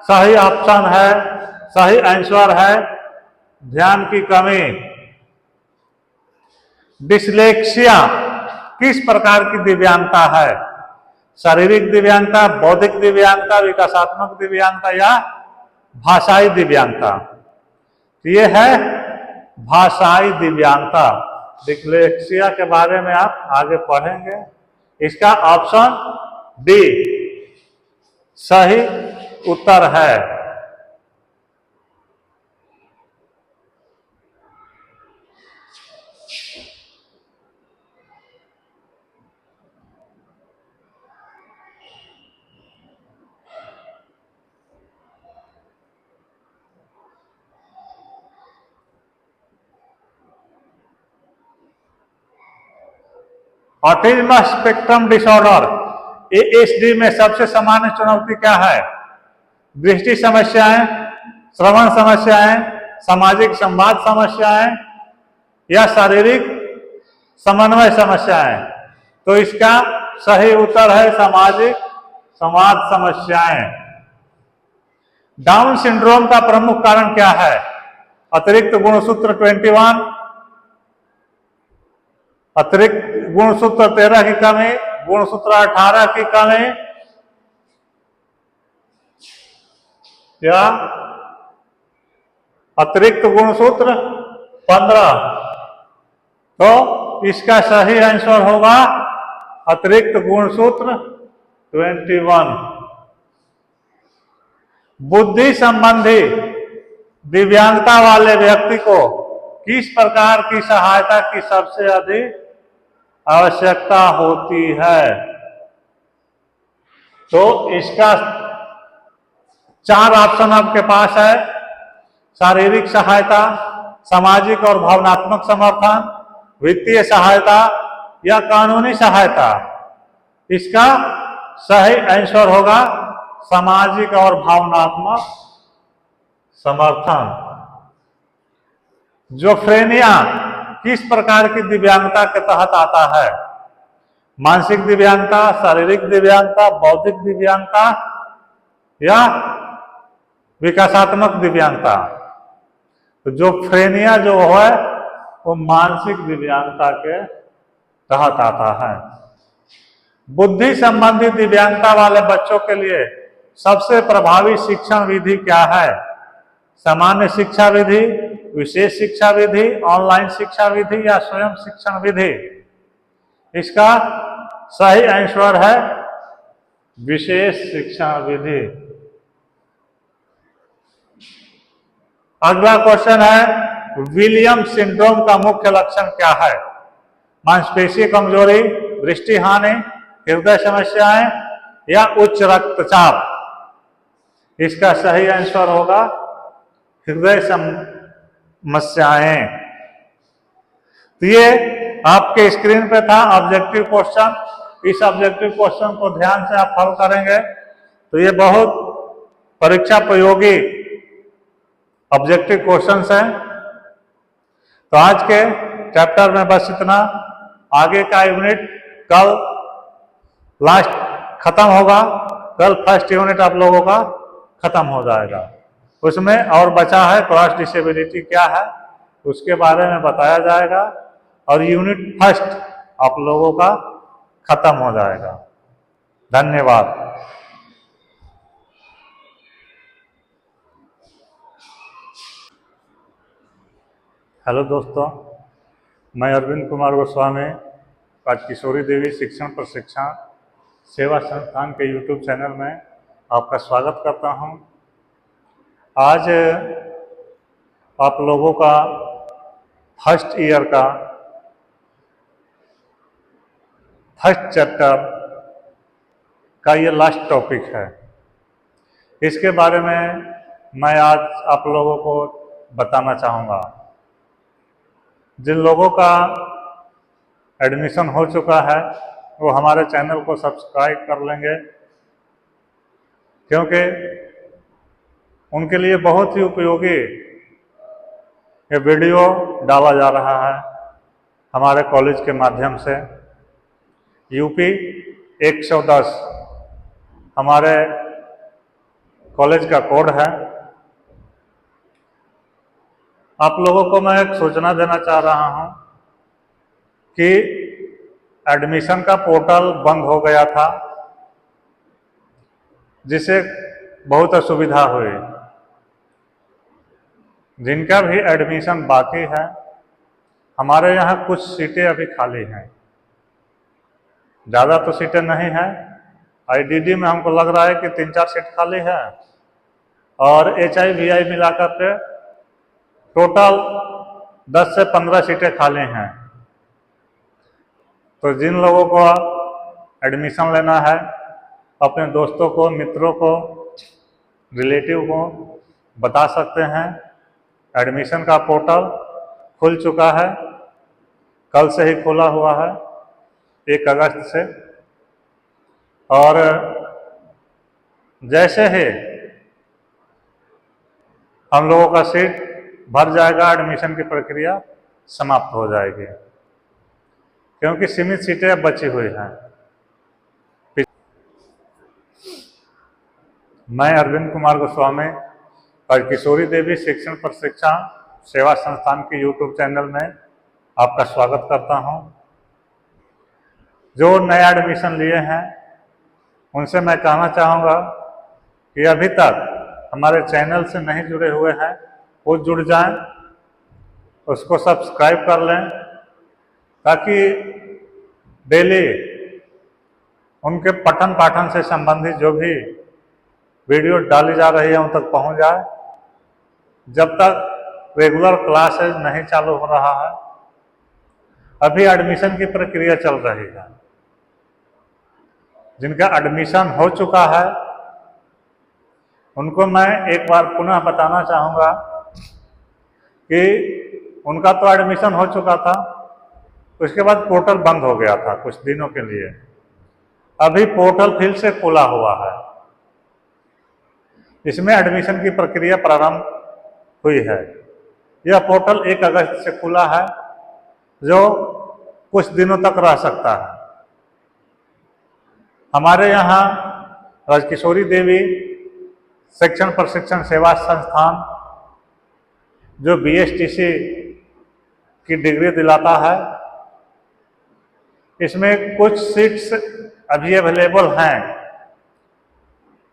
सही ऑप्शन है, सही आंसर है ध्यान की कमी। डिसलेक्सिया किस प्रकार की दिव्यांगता है? शारीरिक दिव्यांगता, बौद्धिक दिव्यांगता, विकासात्मक दिव्यांगता या भाषाई दिव्यांगता? ये है भाषाई दिव्यांगता। डिसलेक्सिया के बारे में आप आगे पढ़ेंगे। इसका ऑप्शन डी सही उत्तर है। ऑटिज्म स्पेक्ट्रम डिसऑर्डर एएसडी में सबसे सामान्य चुनौती क्या है? दृष्टि समस्याएं, श्रवण समस्याएं, सामाजिक संवाद समस्याएं या शारीरिक समन्वय समस्याएं? तो इसका सही उत्तर है सामाजिक संवाद समस्याएं। डाउन सिंड्रोम का प्रमुख कारण क्या है? अतिरिक्त गुणसूत्र 21, अतिरिक्त गुणसूत्र 13 की कमी, गुणसूत्र 18 की कमी या अतिरिक्त गुणसूत्र 15। तो इसका सही आंसर होगा अतिरिक्त गुणसूत्र 21। बुद्धि संबंधी दिव्यांगता वाले व्यक्ति को किस प्रकार की सहायता की सबसे अधिक आवश्यकता होती है? तो इसका 4 ऑप्शन आपके पास है। शारीरिक सहायता, सामाजिक और भावनात्मक समर्थन, वित्तीय सहायता या कानूनी सहायता। इसका सही आंसर होगा सामाजिक और भावनात्मक समर्थन। जोफ्रेनिया किस प्रकार की दिव्यांगता के तहत आता है? मानसिक दिव्यांगता, शारीरिक दिव्यांगता, बौद्धिक दिव्यांगता या विकासात्मक दिव्यांगता। तो जोफ्रेनिया जो है वो मानसिक दिव्यांगता के तहत आता है। बुद्धि संबंधी दिव्यांगता वाले बच्चों के लिए सबसे प्रभावी शिक्षण विधि क्या है? सामान्य शिक्षा विधि, विशेष शिक्षा विधि, ऑनलाइन शिक्षा विधि या स्वयं शिक्षण विधि? इसका सही आंसर है विशेष शिक्षा विधि। अगला क्वेश्चन है विलियम सिंड्रोम का मुख्य लक्षण क्या है? मांसपेशीय कमजोरी, दृष्टि हानि, हृदय समस्याएं या उच्च रक्तचाप? इसका सही आंसर होगा हृदय समस्याएं। तो ये आपके स्क्रीन पे था ऑब्जेक्टिव क्वेश्चन। इस ऑब्जेक्टिव क्वेश्चन को ध्यान से आप हल करेंगे तो ये बहुत परीक्षा उपयोगी ऑब्जेक्टिव क्वेश्चंस हैं। तो आज के चैप्टर में बस इतना। आगे का यूनिट कल लास्ट खत्म होगा। कल फर्स्ट यूनिट आप लोगों का खत्म हो जाएगा। उसमें और बचा है क्रॉस डिसेबिलिटी क्या है उसके बारे में बताया जाएगा और यूनिट फर्स्ट आप लोगों का खत्म हो जाएगा। धन्यवाद। हेलो दोस्तों, मैं अरविंद कुमार गोस्वामी आज किशोरी देवी शिक्षण प्रशिक्षण सेवा संस्थान के यूट्यूब चैनल में आपका स्वागत करता हूं। आज आप लोगों का फर्स्ट ईयर का फर्स्ट चैप्टर का ये लास्ट टॉपिक है। इसके बारे में मैं आज आप लोगों को बताना चाहूँगा। जिन लोगों का एडमिशन हो चुका है वो हमारे चैनल को सब्सक्राइब कर लेंगे, क्योंकि उनके लिए बहुत ही उपयोगी ये वीडियो डाला जा रहा है हमारे कॉलेज के माध्यम से। यूपी 110 हमारे कॉलेज का कोड है। आप लोगों को मैं एक सूचना देना चाह रहा हूं कि एडमिशन का पोर्टल बंद हो गया था, जिससे बहुत असुविधा हुई। जिनका भी एडमिशन बाकी है, हमारे यहाँ कुछ सीटें अभी खाली हैं, ज़्यादा तो सीटें नहीं हैं। आईडीडी में हमको लग रहा है कि 3-4 सीट खाली है और HIVI मिलाकर के टोटल 10 से 15 सीटें खाली हैं। तो जिन लोगों को एडमिशन लेना है अपने दोस्तों को, मित्रों को, रिलेटिव को बता सकते हैं। एडमिशन का पोर्टल खुल चुका है, कल से ही खुला हुआ है 1 अगस्त से। और जैसे ही हम लोगों का सीट भर जाएगा, एडमिशन की प्रक्रिया समाप्त हो जाएगी, क्योंकि सीमित सीटें बची हुई हैं। मैं अरविंद कुमार गोस्वामी और किशोरी देवी शिक्षण प्रशिक्षण सेवा संस्थान के यूट्यूब चैनल में आपका स्वागत करता हूं। जो नया एडमिशन लिए हैं उनसे मैं कहना चाहूँगा कि अभी तक हमारे चैनल से नहीं जुड़े हुए हैं वो जुड़ जाएं, उसको सब्सक्राइब कर लें, ताकि डेली उनके पठन पाठन से संबंधित जो भी वीडियो डाली जा रही है उन तक पहुंच जाए। जब तक रेगुलर क्लासेज नहीं चालू हो रहा है, अभी एडमिशन की प्रक्रिया चल रही है। जिनका एडमिशन हो चुका है उनको मैं एक बार पुनः बताना चाहूँगा कि उनका तो एडमिशन हो चुका था, उसके बाद पोर्टल बंद हो गया था कुछ दिनों के लिए। अभी पोर्टल फिर से खुला हुआ है, इसमें एडमिशन की प्रक्रिया प्रारंभ हुई है। यह पोर्टल 1 अगस्त से खुला है, जो कुछ दिनों तक रह सकता है। हमारे यहाँ राजकिशोरी देवी शिक्षण प्रशिक्षण सेवा संस्थान जो BSTC की डिग्री दिलाता है, इसमें कुछ सीट्स अभी अवेलेबल हैं।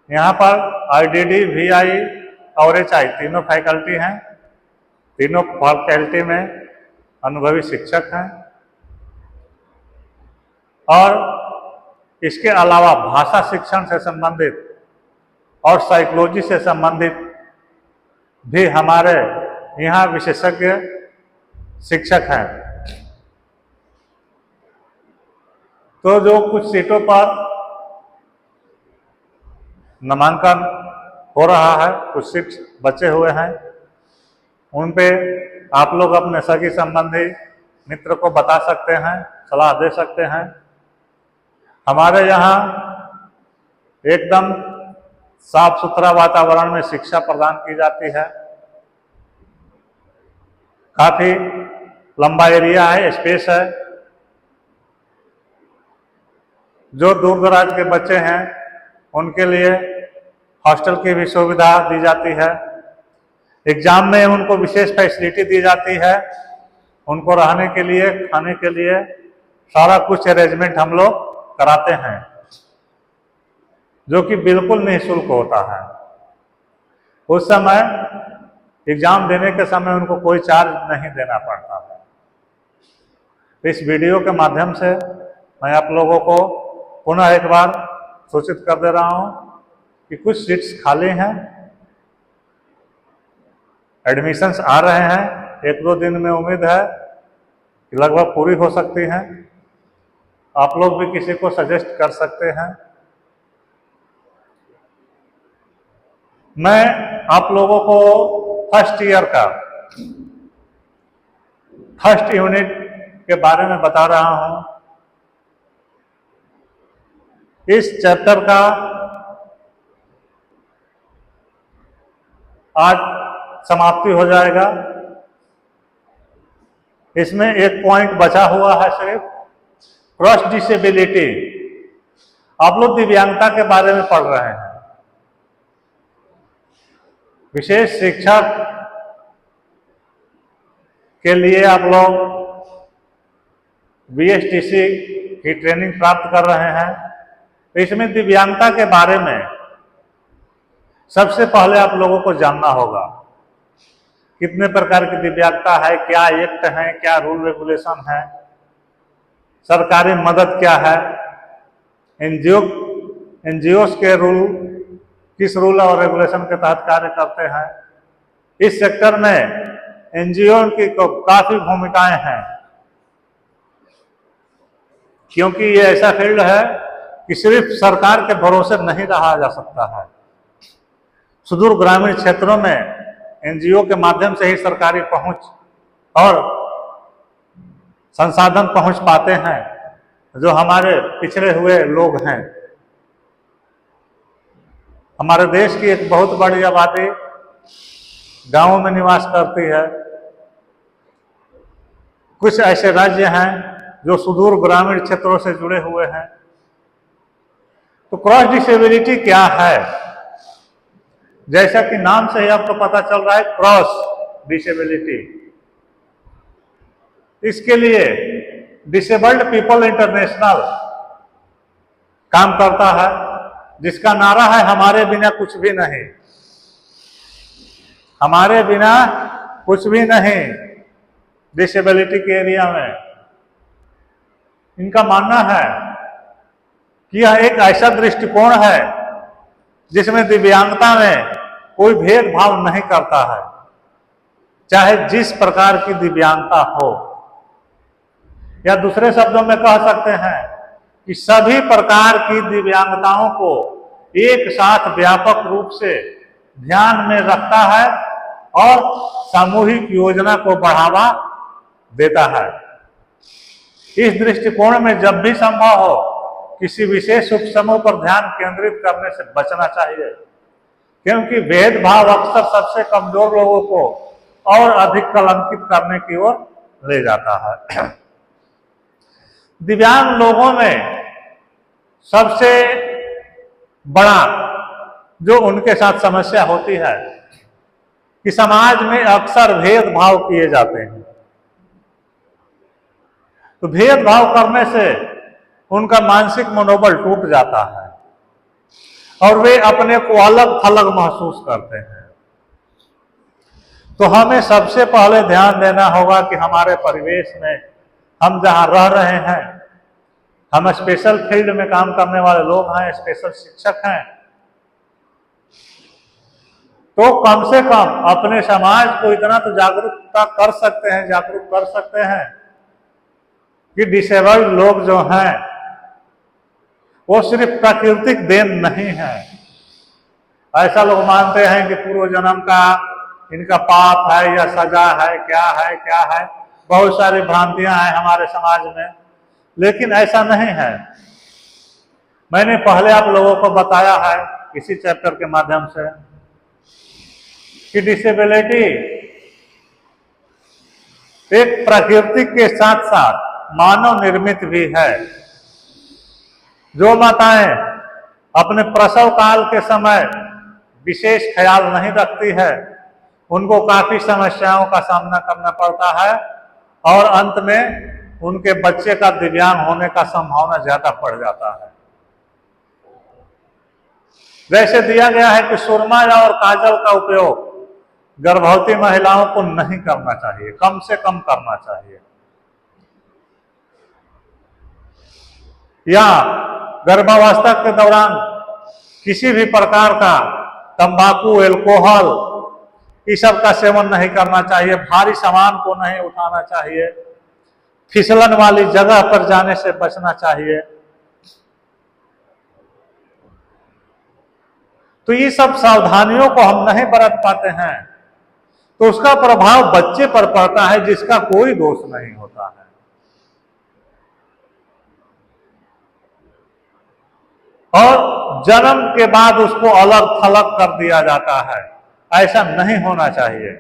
यहाँ पर IDD, VI और HI तीनों फैकल्टी हैं। तीनों फैकल्टी में अनुभवी शिक्षक हैं और इसके अलावा भाषा शिक्षण से संबंधित और साइकोलॉजी से संबंधित भी हमारे यहाँ विशेषज्ञ शिक्षक हैं। तो जो कुछ सीटों पर नामांकन हो रहा है, कुछ सीट बचे हुए हैं, उन पे आप लोग अपने सगी संबंधी मित्र को बता सकते हैं, सलाह दे सकते हैं। हमारे यहाँ एकदम साफ सुथरा वातावरण में शिक्षा प्रदान की जाती है। काफी लंबा एरिया है, स्पेस है। जो दूर दराज के बच्चे हैं उनके लिए हॉस्टल की भी सुविधा दी जाती है। एग्जाम में उनको विशेष फैसिलिटी दी जाती है। उनको रहने के लिए, खाने के लिए सारा कुछ अरेंजमेंट हम लोग कराते हैं, जो कि बिल्कुल निःशुल्क होता है। उस समय एग्जाम देने के समय उनको कोई चार्ज नहीं देना पड़ता है। इस वीडियो के माध्यम से मैं आप लोगों को पुनः एक बार सूचित कर दे रहा हूं कि कुछ सीट्स खाली हैं, एडमिशन्स आ रहे हैं। 1-2 दिन में उम्मीद है कि लगभग पूरी हो सकती हैं। आप लोग भी किसी को सजेस्ट कर सकते हैं। मैं आप लोगों को फर्स्ट ईयर का फर्स्ट यूनिट के बारे में बता रहा हूं। इस चैप्टर का आज समाप्ति हो जाएगा। इसमें एक पॉइंट बचा हुआ है, सिर्फ क्रॉस डिसेबिलिटी। आप लोग दिव्यांगता के बारे में पढ़ रहे हैं। विशेष शिक्षक के लिए आप लोग BSTC की ट्रेनिंग प्राप्त कर रहे हैं। इसमें दिव्यांगता के बारे में सबसे पहले आप लोगों को जानना होगा। कितने प्रकार की दिव्यांगता है, क्या एक्ट है, क्या रूल रेगुलेशन है, सरकारी मदद क्या है, एनजीओ के रूल किस रूल और रेगुलेशन के तहत कार्य करते हैं। इस सेक्टर में एनजीओ की काफी भूमिकाएं हैं, क्योंकि ये ऐसा फील्ड है कि सिर्फ सरकार के भरोसे नहीं रहा जा सकता है। सुदूर ग्रामीण क्षेत्रों में एनजीओ के माध्यम से ही सरकारी पहुंच और संसाधन पहुंच पाते हैं, जो हमारे पिछड़े हुए लोग हैं। हमारे देश की एक बहुत बड़ी आबादी गांवों में निवास करती है। कुछ ऐसे राज्य हैं जो सुदूर ग्रामीण क्षेत्रों से जुड़े हुए हैं। तो क्रॉस डिसेबिलिटी क्या है? जैसा कि नाम से ही आपको पता चल रहा है, क्रॉस डिसेबिलिटी। इसके लिए डिसेबल्ड पीपल इंटरनेशनल काम करता है, जिसका नारा है हमारे बिना कुछ भी नहीं। हमारे बिना कुछ भी नहीं डिसेबिलिटी के एरिया में। इनका मानना है कि यह एक ऐसा दृष्टिकोण है जिसमें दिव्यांगता में कोई भेदभाव नहीं करता है, चाहे जिस प्रकार की दिव्यांगता हो, या दूसरे शब्दों में कह सकते हैं कि सभी प्रकार की दिव्यांगताओं को एक साथ व्यापक रूप से ध्यान में रखता है और सामूहिक योजना को बढ़ावा देता है। इस दृष्टिकोण में जब भी संभव हो किसी विशेष उपसमूह पर ध्यान केंद्रित करने से बचना चाहिए, क्योंकि भेदभाव अक्सर सबसे कमजोर लोगों को और अधिक कलंकित करने की ओर ले जाता है। दिव्यांग लोगों में सबसे बड़ा जो उनके साथ समस्या होती है कि समाज में अक्सर भेदभाव किए जाते हैं। तो भेदभाव करने से उनका मानसिक मनोबल टूट जाता है और वे अपने को अलग थलग महसूस करते हैं। तो हमें सबसे पहले ध्यान देना होगा कि हमारे परिवेश में हम जहां रह रहे हैं, हम स्पेशल फील्ड में काम करने वाले लोग हैं, स्पेशल शिक्षक हैं, तो कम से कम अपने समाज को इतना तो जागरूक कर सकते हैं कि डिसेबल्ड लोग जो हैं वो सिर्फ प्राकृतिक देन नहीं है। ऐसा लोग मानते हैं कि पूर्व जन्म का इनका पाप है या सजा है, क्या है, बहुत सारी भ्रांतियां हैं हमारे समाज में, लेकिन ऐसा नहीं है। मैंने पहले आप लोगों को बताया है इसी चैप्टर के माध्यम से कि डिसेबिलिटी एक प्राकृतिक के साथ साथ मानव निर्मित भी है। जो माताएं अपने प्रसव काल के समय विशेष ख्याल नहीं रखती है, उनको काफी समस्याओं का सामना करना पड़ता है और अंत में उनके बच्चे का दिव्यांग होने का संभावना ज्यादा बढ़ जाता है। वैसे दिया गया है कि सुरमा और काजल का उपयोग गर्भवती महिलाओं को नहीं करना चाहिए, कम से कम करना चाहिए, या गर्भावस्था के दौरान किसी भी प्रकार का तंबाकू, एल्कोहल, इस सब का सेवन नहीं करना चाहिए, भारी सामान को नहीं उठाना चाहिए, फिसलन वाली जगह पर जाने से बचना चाहिए। तो ये सब सावधानियों को हम नहीं बरत पाते हैं तो उसका प्रभाव बच्चे पर पड़ता है जिसका कोई दोष नहीं होता है। और जन्म के बाद उसको अलग थलग कर दिया जाता है, ऐसा नहीं होना चाहिए।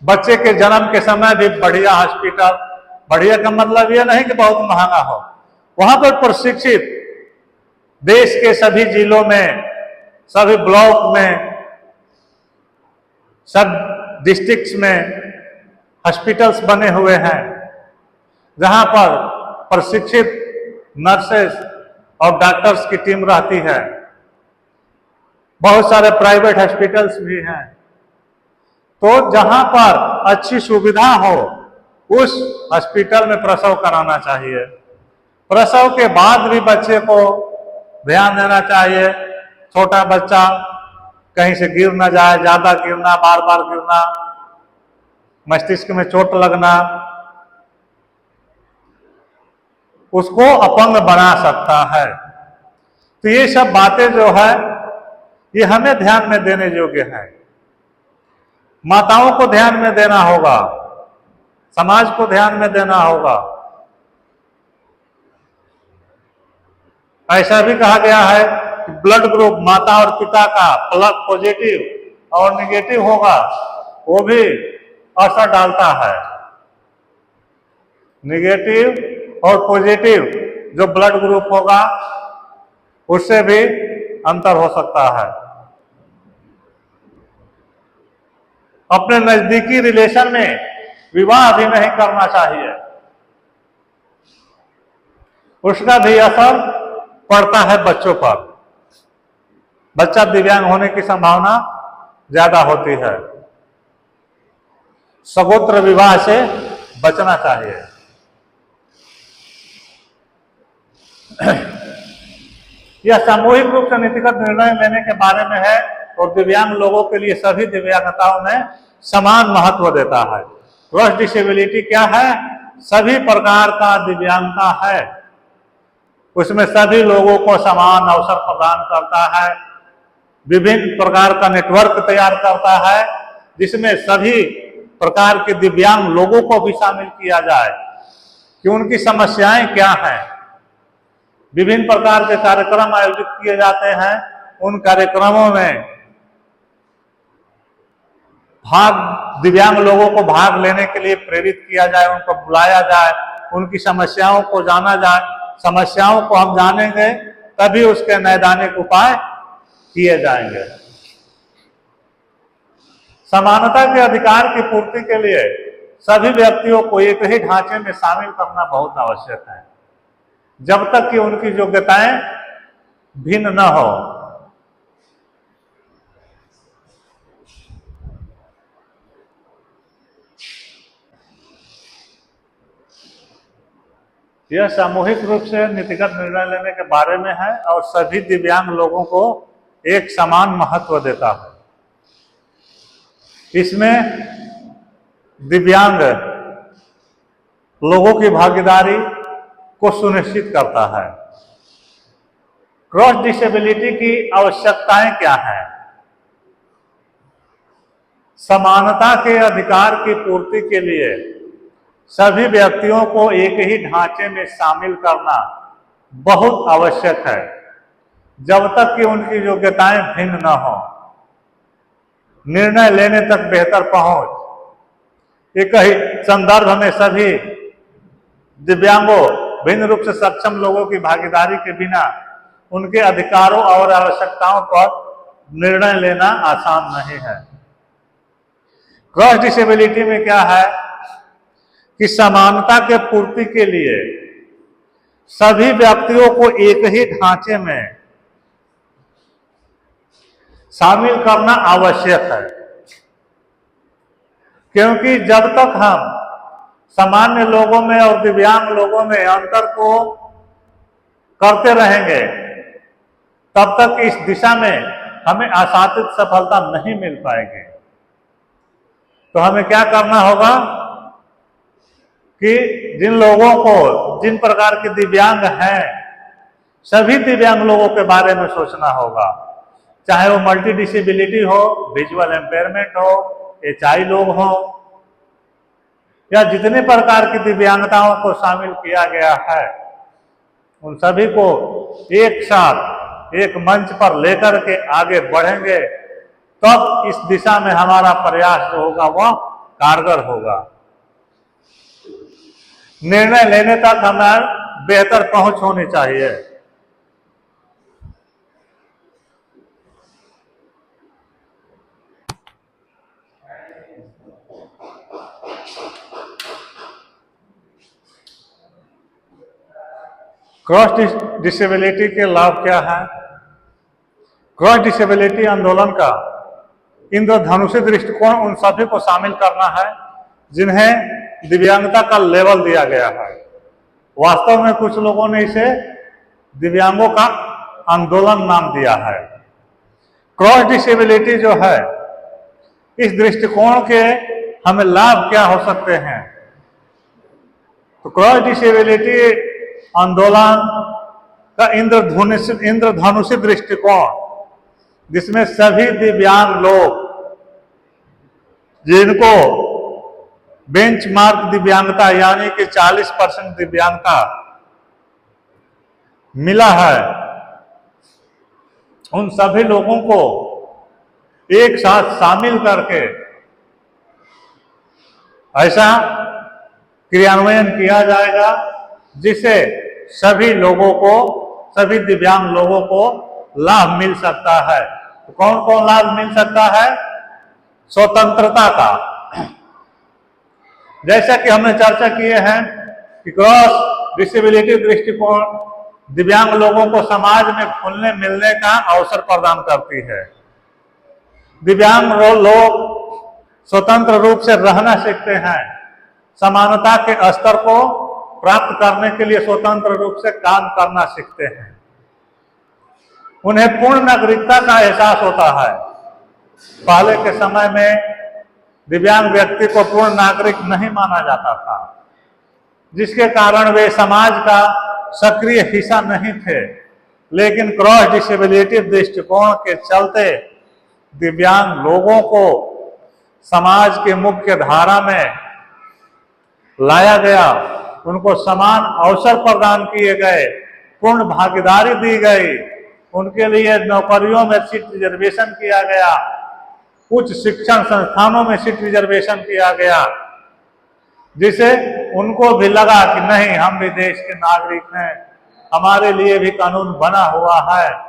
बच्चे के जन्म के समय भी बढ़िया हॉस्पिटल, बढ़िया का मतलब यह नहीं कि बहुत महंगा हो, वहां पर प्रशिक्षित देश के सभी जिलों में, सभी ब्लॉक में, सब डिस्ट्रिक्ट्स में हॉस्पिटल्स बने हुए हैं जहां पर प्रशिक्षित नर्सेस और डॉक्टर्स की टीम रहती है। बहुत सारे प्राइवेट हॉस्पिटल्स भी हैं। तो जहां पर अच्छी सुविधा हो उस हॉस्पिटल में प्रसव कराना चाहिए। प्रसव के बाद भी बच्चे को ध्यान देना चाहिए। छोटा बच्चा कहीं से गिर ना जाए, ज्यादा गिरना, बार बार गिरना, मस्तिष्क में चोट लगना उसको अपंग बना सकता है। तो ये सब बातें जो है ये हमें ध्यान में देने योग्य है। माताओं को ध्यान में देना होगा, समाज को ध्यान में देना होगा। ऐसा भी कहा गया है कि ब्लड ग्रुप माता और पिता का पॉजिटिव और नेगेटिव होगा, वो भी असर डालता है। नेगेटिव और पॉजिटिव जो ब्लड ग्रुप होगा उससे भी अंतर हो सकता है। अपने नजदीकी रिलेशन में विवाह भी नहीं करना चाहिए, उसका भी असर पड़ता है बच्चों पर। बच्चा दिव्यांग होने की संभावना ज्यादा होती है। सगोत्र विवाह से बचना चाहिए। यह सामूहिक रूप से नीतिगत निर्णय लेने के बारे में है और दिव्यांग लोगों के लिए सभी दिव्यांगताओं में समान महत्व देता है। क्रॉस डिसेबिलिटी क्या है? सभी प्रकार का दिव्यांगता है, उसमें सभी लोगों को समान अवसर प्रदान करता है, विभिन्न प्रकार का नेटवर्क तैयार करता है जिसमें सभी प्रकार के दिव्यांग लोगों को भी शामिल किया जाए कि उनकी समस्याएं क्या हैं। विभिन्न प्रकार के कार्यक्रम आयोजित किए जाते हैं, उन कार्यक्रमों में दिव्यांग लोगों को भाग लेने के लिए प्रेरित किया जाए, उनको बुलाया जाए, उनकी समस्याओं को जाना जाए। समस्याओं को हम जानेंगे तभी उसके नैदानिक उपाय किए जाएंगे। समानता के अधिकार की पूर्ति के लिए सभी व्यक्तियों को एक ही ढांचे में शामिल करना बहुत आवश्यक है, जब तक कि उनकी योग्यताएं भिन्न न हो। यह सामूहिक रूप से नीतिगत निर्णय लेने के बारे में है और सभी दिव्यांग लोगों को एक समान महत्व देता है। इसमें दिव्यांग लोगों की भागीदारी को सुनिश्चित करता है। क्रॉस डिसेबिलिटी की आवश्यकताएं क्या हैं? समानता के अधिकार की पूर्ति के लिए सभी व्यक्तियों को एक ही ढांचे में शामिल करना बहुत आवश्यक है, जब तक कि उनकी योग्यताएं भिन्न न हो। निर्णय लेने तक बेहतर पहुंच। एक ही संदर्भ में सभी दिव्यांगों, भिन्न रूप से सक्षम लोगों की भागीदारी के बिना उनके अधिकारों और आवश्यकताओं पर निर्णय लेना आसान नहीं है। क्रॉस डिसेबिलिटी में क्या है कि समानता के पूर्ति के लिए सभी व्यक्तियों को एक ही ढांचे में शामिल करना आवश्यक है, क्योंकि जब तक हम सामान्य लोगों में और दिव्यांग लोगों में अंतर को करते रहेंगे, तब तक इस दिशा में हमें आशातीत सफलता नहीं मिल पाएगी। तो हमें क्या करना होगा कि जिन लोगों को, जिन प्रकार के दिव्यांग हैं, सभी दिव्यांग लोगों के बारे में सोचना होगा, चाहे वो मल्टी डिसेबिलिटी हो, विजुअल एम्पेयरमेंट हो, एचआई लोग हो, या जितने प्रकार की दिव्यांगताओं को शामिल किया गया है, उन सभी को एक साथ एक मंच पर लेकर के आगे बढ़ेंगे, तब इस दिशा में हमारा प्रयास जो होगा वह कारगर होगा। निर्णय लेने तक हमें बेहतर पहुंच होनी चाहिए। क्रॉस डिसेबिलिटी के लाभ क्या है? क्रॉस डिसेबिलिटी आंदोलन का इंद्रधनुषी दृष्टिकोण उन सभी को शामिल करना है जिन्हें दिव्यांगता का लेवल दिया गया है। वास्तव में कुछ लोगों ने इसे दिव्यांगों का आंदोलन नाम दिया है। क्रॉस डिसेबिलिटी जो है, इस दृष्टिकोण के हमें लाभ क्या हो सकते हैं? तो क्रॉस डिसेबिलिटी आंदोलन का इंद्रधनुषी दृष्टिकोण, जिसमें सभी दिव्यांग लोग जिनको बेंचमार्क दिव्यांगता यानी कि 40% दिव्यांगता मिला है, उन सभी लोगों को एक साथ शामिल करके ऐसा क्रियान्वयन किया जाएगा जिससे सभी लोगों को, सभी दिव्यांग लोगों को लाभ मिल सकता है। तो कौन कौन लाभ मिल सकता है? स्वतंत्रता का, जैसा कि हमने चर्चा किए हैं कि क्रॉस डिसेबिलिटी दृष्टिकोण दिव्यांग लोगों को समाज में घुलने मिलने का अवसर प्रदान करती है। दिव्यांग लोग स्वतंत्र रूप से रहना सीखते हैं, समानता के स्तर को प्राप्त करने के लिए स्वतंत्र रूप से काम करना सीखते हैं। उन्हें पूर्ण नागरिकता का एहसास होता है। पहले के समय में दिव्यांग व्यक्ति को पूर्ण नागरिक नहीं माना जाता था, जिसके कारण वे समाज का सक्रिय हिस्सा नहीं थे। लेकिन क्रॉस डिसेबिलिटी दृष्टिकोण के चलते दिव्यांग लोगों को समाज के मुख्य धारा में लाया गया, उनको समान अवसर प्रदान किए गए, पूर्ण भागीदारी दी गई, उनके लिए नौकरियों में सीट रिजर्वेशन किया गया, उच्च शिक्षण संस्थानों में सीट रिजर्वेशन किया गया, जिसे उनको भी लगा कि नहीं, हम भी देश के नागरिक हैं, हमारे लिए भी कानून बना हुआ है।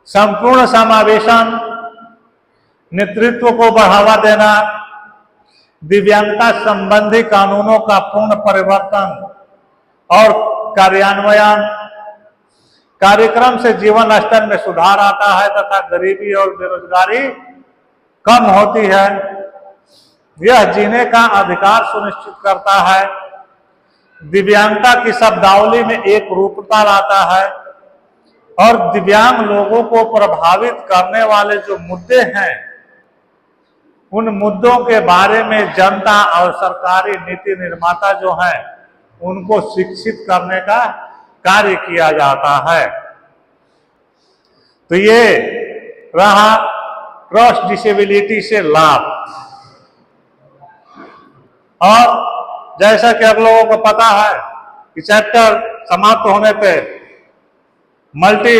संपूर्ण समावेशन, नेतृत्व को बढ़ावा देना, दिव्यांगता संबंधी कानूनों का पूर्ण परिवर्तन और कार्यान्वयन कार्यक्रम से जीवन स्तर में सुधार आता है तथा गरीबी और बेरोजगारी कम होती है। यह जीने का अधिकार सुनिश्चित करता है, दिव्यांगता की शब्दावली में एक रूपता लाता है और दिव्यांग लोगों को प्रभावित करने वाले जो मुद्दे हैं, उन मुद्दों के बारे में जनता और सरकारी नीति निर्माता जो हैं, उनको शिक्षित करने का कार्य किया जाता है। तो ये रहा क्रॉस डिसेबिलिटी से लाभ। और जैसा कि आप लोगों को पता है कि चैप्टर समाप्त होने पे मल्टी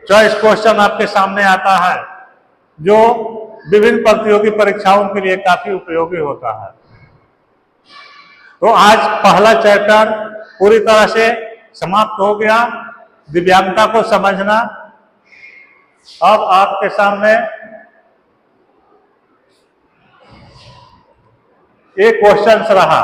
चॉइस क्वेश्चन आपके सामने आता है, जो विभिन्न प्रतियोगी परीक्षाओं के लिए काफी उपयोगी होता है। तो आज पहला चैप्टर पूरी तरह से समाप्त हो गया, दिव्यांगता को समझना। अब आपके सामने एक क्वेश्चन रहा।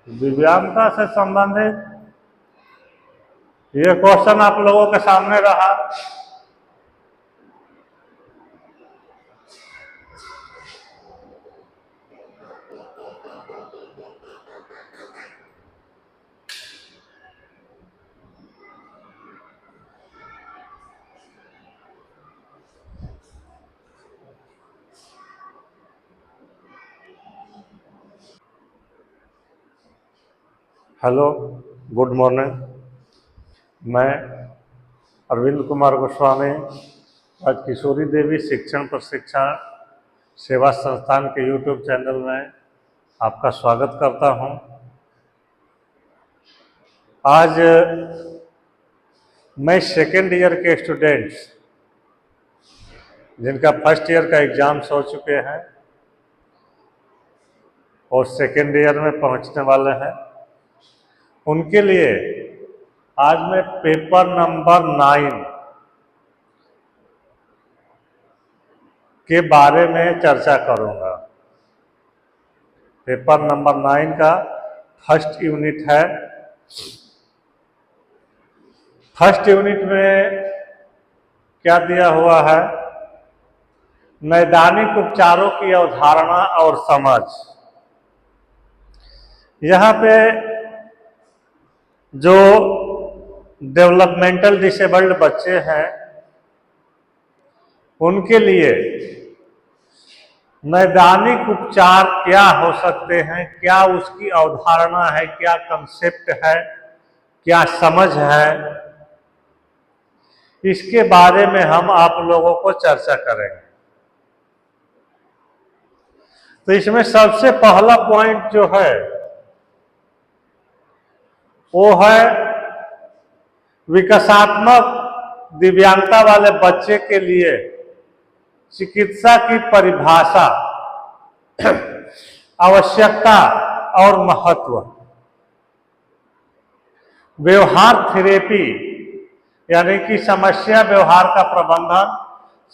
दिव्यांगता से संबंधित ये क्वेश्चन आप लोगों के सामने रहा। Hello, good morning. मैं अरविंद कुमार गोस्वामी आज किशोरी देवी शिक्षण प्रशिक्षण सेवा संस्थान के यूट्यूब चैनल में आपका स्वागत करता हूं। आज मैं सेकेंड ईयर के स्टूडेंट्स जिनका फर्स्ट ईयर का एग्जाम्स हो चुके हैं और सेकेंड ईयर में पहुंचने वाले हैं, उनके लिए आज मैं पेपर नंबर 9 के बारे में चर्चा करूंगा। पेपर नंबर 9 का फर्स्ट यूनिट है। फर्स्ट यूनिट में क्या दिया हुआ है? नैदानिक उपचारों की अवधारणा और समझ। यहाँ पे जो डेवलपमेंटल डिसेबल्ड बच्चे हैं, उनके लिए नैदानिक उपचार क्या हो सकते हैं, क्या उसकी अवधारणा है, क्या कंसेप्ट है, क्या समझ है, इसके बारे में हम आप लोगों को चर्चा करेंगे। तो इसमें सबसे पहला पॉइंट जो है वो है विकासात्मक दिव्यांगता वाले बच्चे के लिए चिकित्सा की परिभाषा, आवश्यकता और महत्व। व्यवहार थेरेपी यानी कि समस्या व्यवहार का प्रबंधन,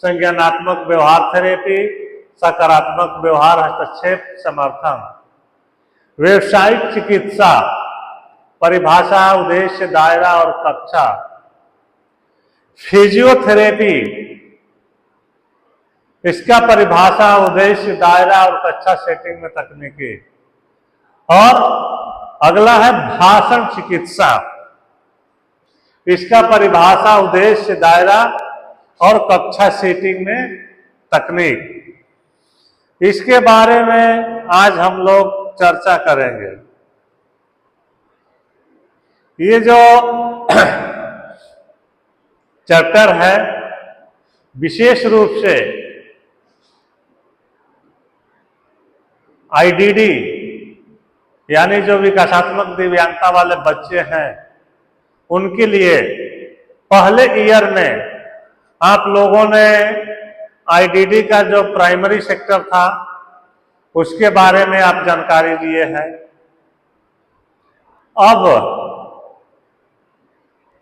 संज्ञानात्मक व्यवहार थेरेपी, सकारात्मक व्यवहार हस्तक्षेप समर्थन। व्यावसायिक चिकित्सा, परिभाषा, उद्देश्य, दायरा और कक्षा। फिजियोथेरेपी, इसका परिभाषा, उद्देश्य, दायरा और कक्षा सेटिंग में तकनीकी। और अगला है भाषण चिकित्सा, इसका परिभाषा, उद्देश्य, दायरा और कक्षा सेटिंग में तकनीक। इसके बारे में आज हम लोग चर्चा करेंगे। ये जो चैप्टर है विशेष रूप से आईडीडी यानी जो विकासात्मक दिव्यांगता वाले बच्चे हैं उनके लिए पहले ईयर में आप लोगों ने आईडीडी का जो प्राइमरी सेक्टर था उसके बारे में आप जानकारी लिए हैं। अब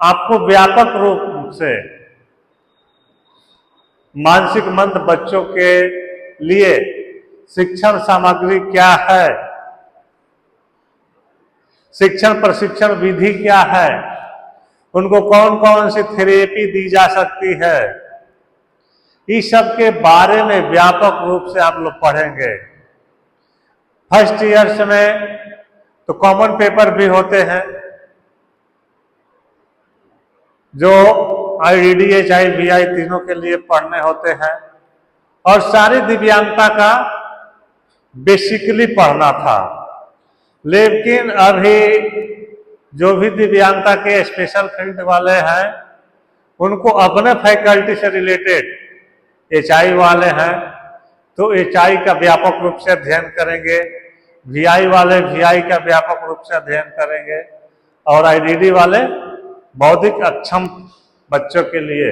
आपको व्यापक रूप से मानसिक मंद बच्चों के लिए शिक्षण सामग्री क्या है, शिक्षण प्रशिक्षण विधि क्या है, उनको कौन कौन सी थेरेपी दी जा सकती है, इस सब के बारे में व्यापक रूप से आप लोग पढ़ेंगे। फर्स्ट ईयर्स में तो कॉमन पेपर भी होते हैं जो आईडीडी, HIVI तीनों के लिए पढ़ने होते हैं और सारी दिव्यांगता का बेसिकली पढ़ना था। लेकिन अभी जो भी दिव्यांगता के स्पेशल फील्ड वाले हैं उनको अपने फैकल्टी से रिलेटेड HI वाले हैं तो HI का व्यापक रूप से अध्ययन करेंगे, VI वाले VI का व्यापक रूप से अध्ययन करेंगे और आईडीडी वाले बौद्धिक अक्षम बच्चों के लिए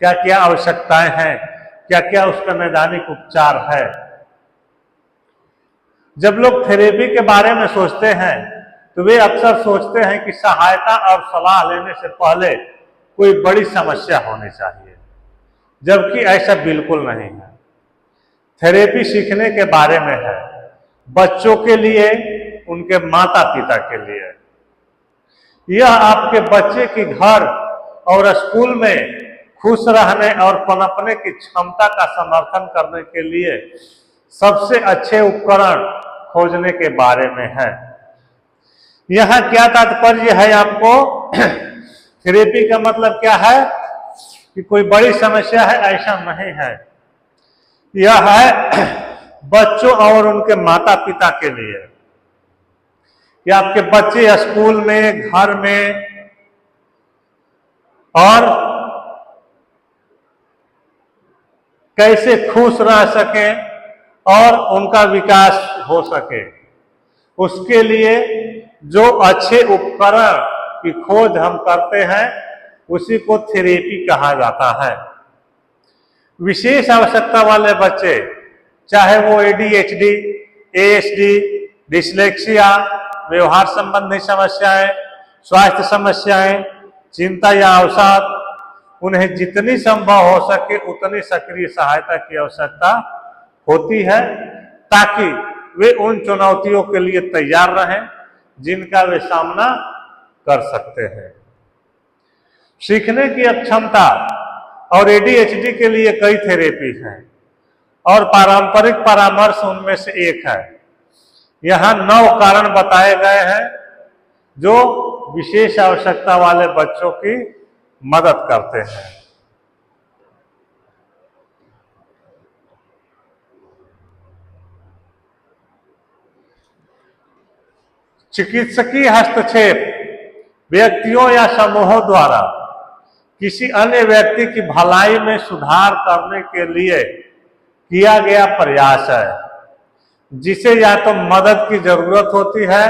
क्या क्या आवश्यकताएं हैं, क्या क्या उसका नैदानिक उपचार है। जब लोग थेरेपी के बारे में सोचते हैं तो वे अक्सर सोचते हैं कि सहायता और सलाह लेने से पहले कोई बड़ी समस्या होनी चाहिए, जबकि ऐसा बिल्कुल नहीं है। थेरेपी सीखने के बारे में है, बच्चों के लिए, उनके माता पिता के लिए। यह आपके बच्चे की घर और स्कूल में खुश रहने और पनपने की क्षमता का समर्थन करने के लिए सबसे अच्छे उपकरण खोजने के बारे में है। यह क्या तात्पर्य है आपको? थेरेपी का मतलब क्या है कि कोई बड़ी समस्या है, ऐसा नहीं है। यह है बच्चों और उनके माता पिता के लिए कि आपके बच्चे स्कूल में, घर में और कैसे खुश रह सके और उनका विकास हो सके, उसके लिए जो अच्छे उपकरण की खोज हम करते हैं उसी को थेरेपी कहा जाता है। विशेष आवश्यकता वाले बच्चे, चाहे वो ADHD, ASD, डिसलेक्सिया, व्यवहार संबंधी समस्याएं, स्वास्थ्य समस्याएं, चिंता या अवसाद, उन्हें जितनी संभव हो सके उतनी सक्रिय सहायता की आवश्यकता होती है ताकि वे उन चुनौतियों के लिए तैयार रहें जिनका वे सामना कर सकते हैं। सीखने की अक्षमता और ADHD के लिए कई थेरेपी हैं और पारंपरिक परामर्श उनमें से एक है। यहाँ 9 कारण बताए गए हैं जो विशेष आवश्यकता वाले बच्चों की मदद करते हैं। चिकित्सकीय हस्तक्षेप व्यक्तियों या समूहों द्वारा किसी अन्य व्यक्ति की भलाई में सुधार करने के लिए किया गया प्रयास है, जिसे या तो मदद की जरूरत होती है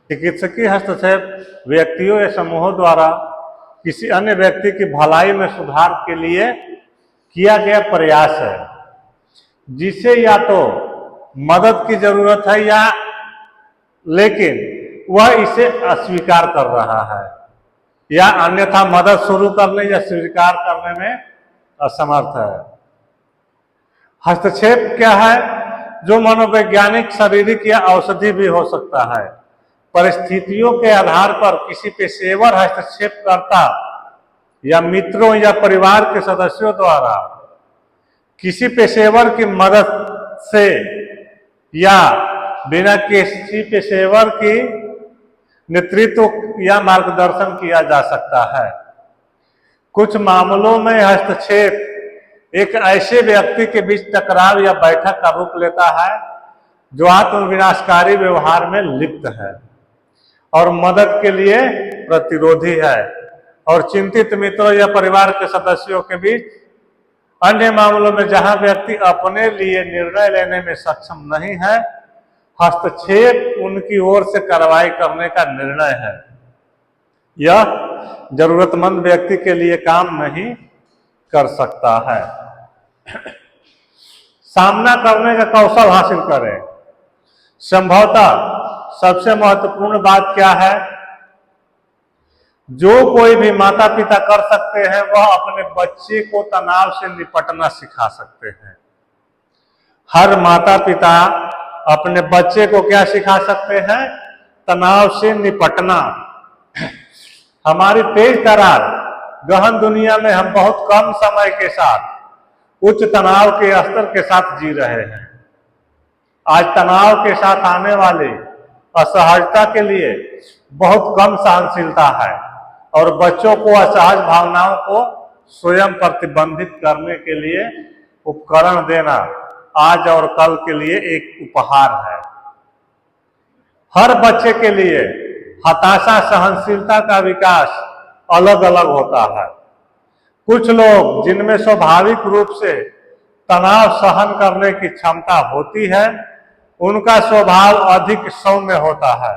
चिकित्सकीय हस्तक्षेप व्यक्तियों या समूहों द्वारा किसी अन्य व्यक्ति की भलाई में सुधार के लिए किया गया प्रयास है, जिसे या तो मदद की जरूरत है या लेकिन वह इसे अस्वीकार कर रहा है या अन्यथा मदद शुरू करने या स्वीकार करने में असमर्थ है। हस्तक्षेप क्या है? जो मनोवैज्ञानिक, शारीरिक या औषधि भी हो सकता है। परिस्थितियों के आधार पर किसी पेशेवर हस्तक्षेपकर्ता या मित्रों या परिवार के सदस्यों द्वारा किसी पेशेवर की मदद से या बिना किसी पेशेवर की नेतृत्व या मार्गदर्शन किया जा सकता है। कुछ मामलों में हस्तक्षेप एक ऐसे व्यक्ति के बीच टकराव या बैठक का रूप लेता है जो आत्मविनाशकारी व्यवहार में लिप्त है और मदद के लिए प्रतिरोधी है, और चिंतित मित्रों या परिवार के सदस्यों के बीच अन्य मामलों में जहां व्यक्ति अपने लिए निर्णय लेने में सक्षम नहीं है, हस्तक्षेप उनकी ओर से कार्रवाई करने का निर्णय है। यह जरूरतमंद व्यक्ति के लिए काम नहीं कर सकता है। सामना करने का कौशल हासिल करें। संभवतः सबसे महत्वपूर्ण बात क्या है? जो कोई भी माता पिता कर सकते हैं वह अपने बच्चे को तनाव से निपटना सिखा सकते हैं। हर माता पिता अपने बच्चे को क्या सिखा सकते हैं? तनाव से निपटना। हमारी तेज तरार गहन दुनिया में हम बहुत कम समय के साथ उच्च तनाव के स्तर के साथ जी रहे हैं। आज तनाव के साथ आने वाली असहजता के लिए बहुत कम सहनशीलता है और बच्चों को असहज भावनाओं को स्वयं प्रतिबंधित करने के लिए उपकरण देना आज और कल के लिए एक उपहार है। हर बच्चे के लिए हताशा सहनशीलता का विकास अलग अलग होता है। कुछ लोग जिनमें स्वाभाविक रूप से तनाव सहन करने की क्षमता होती है, उनका स्वभाव अधिक सौम्य होता है,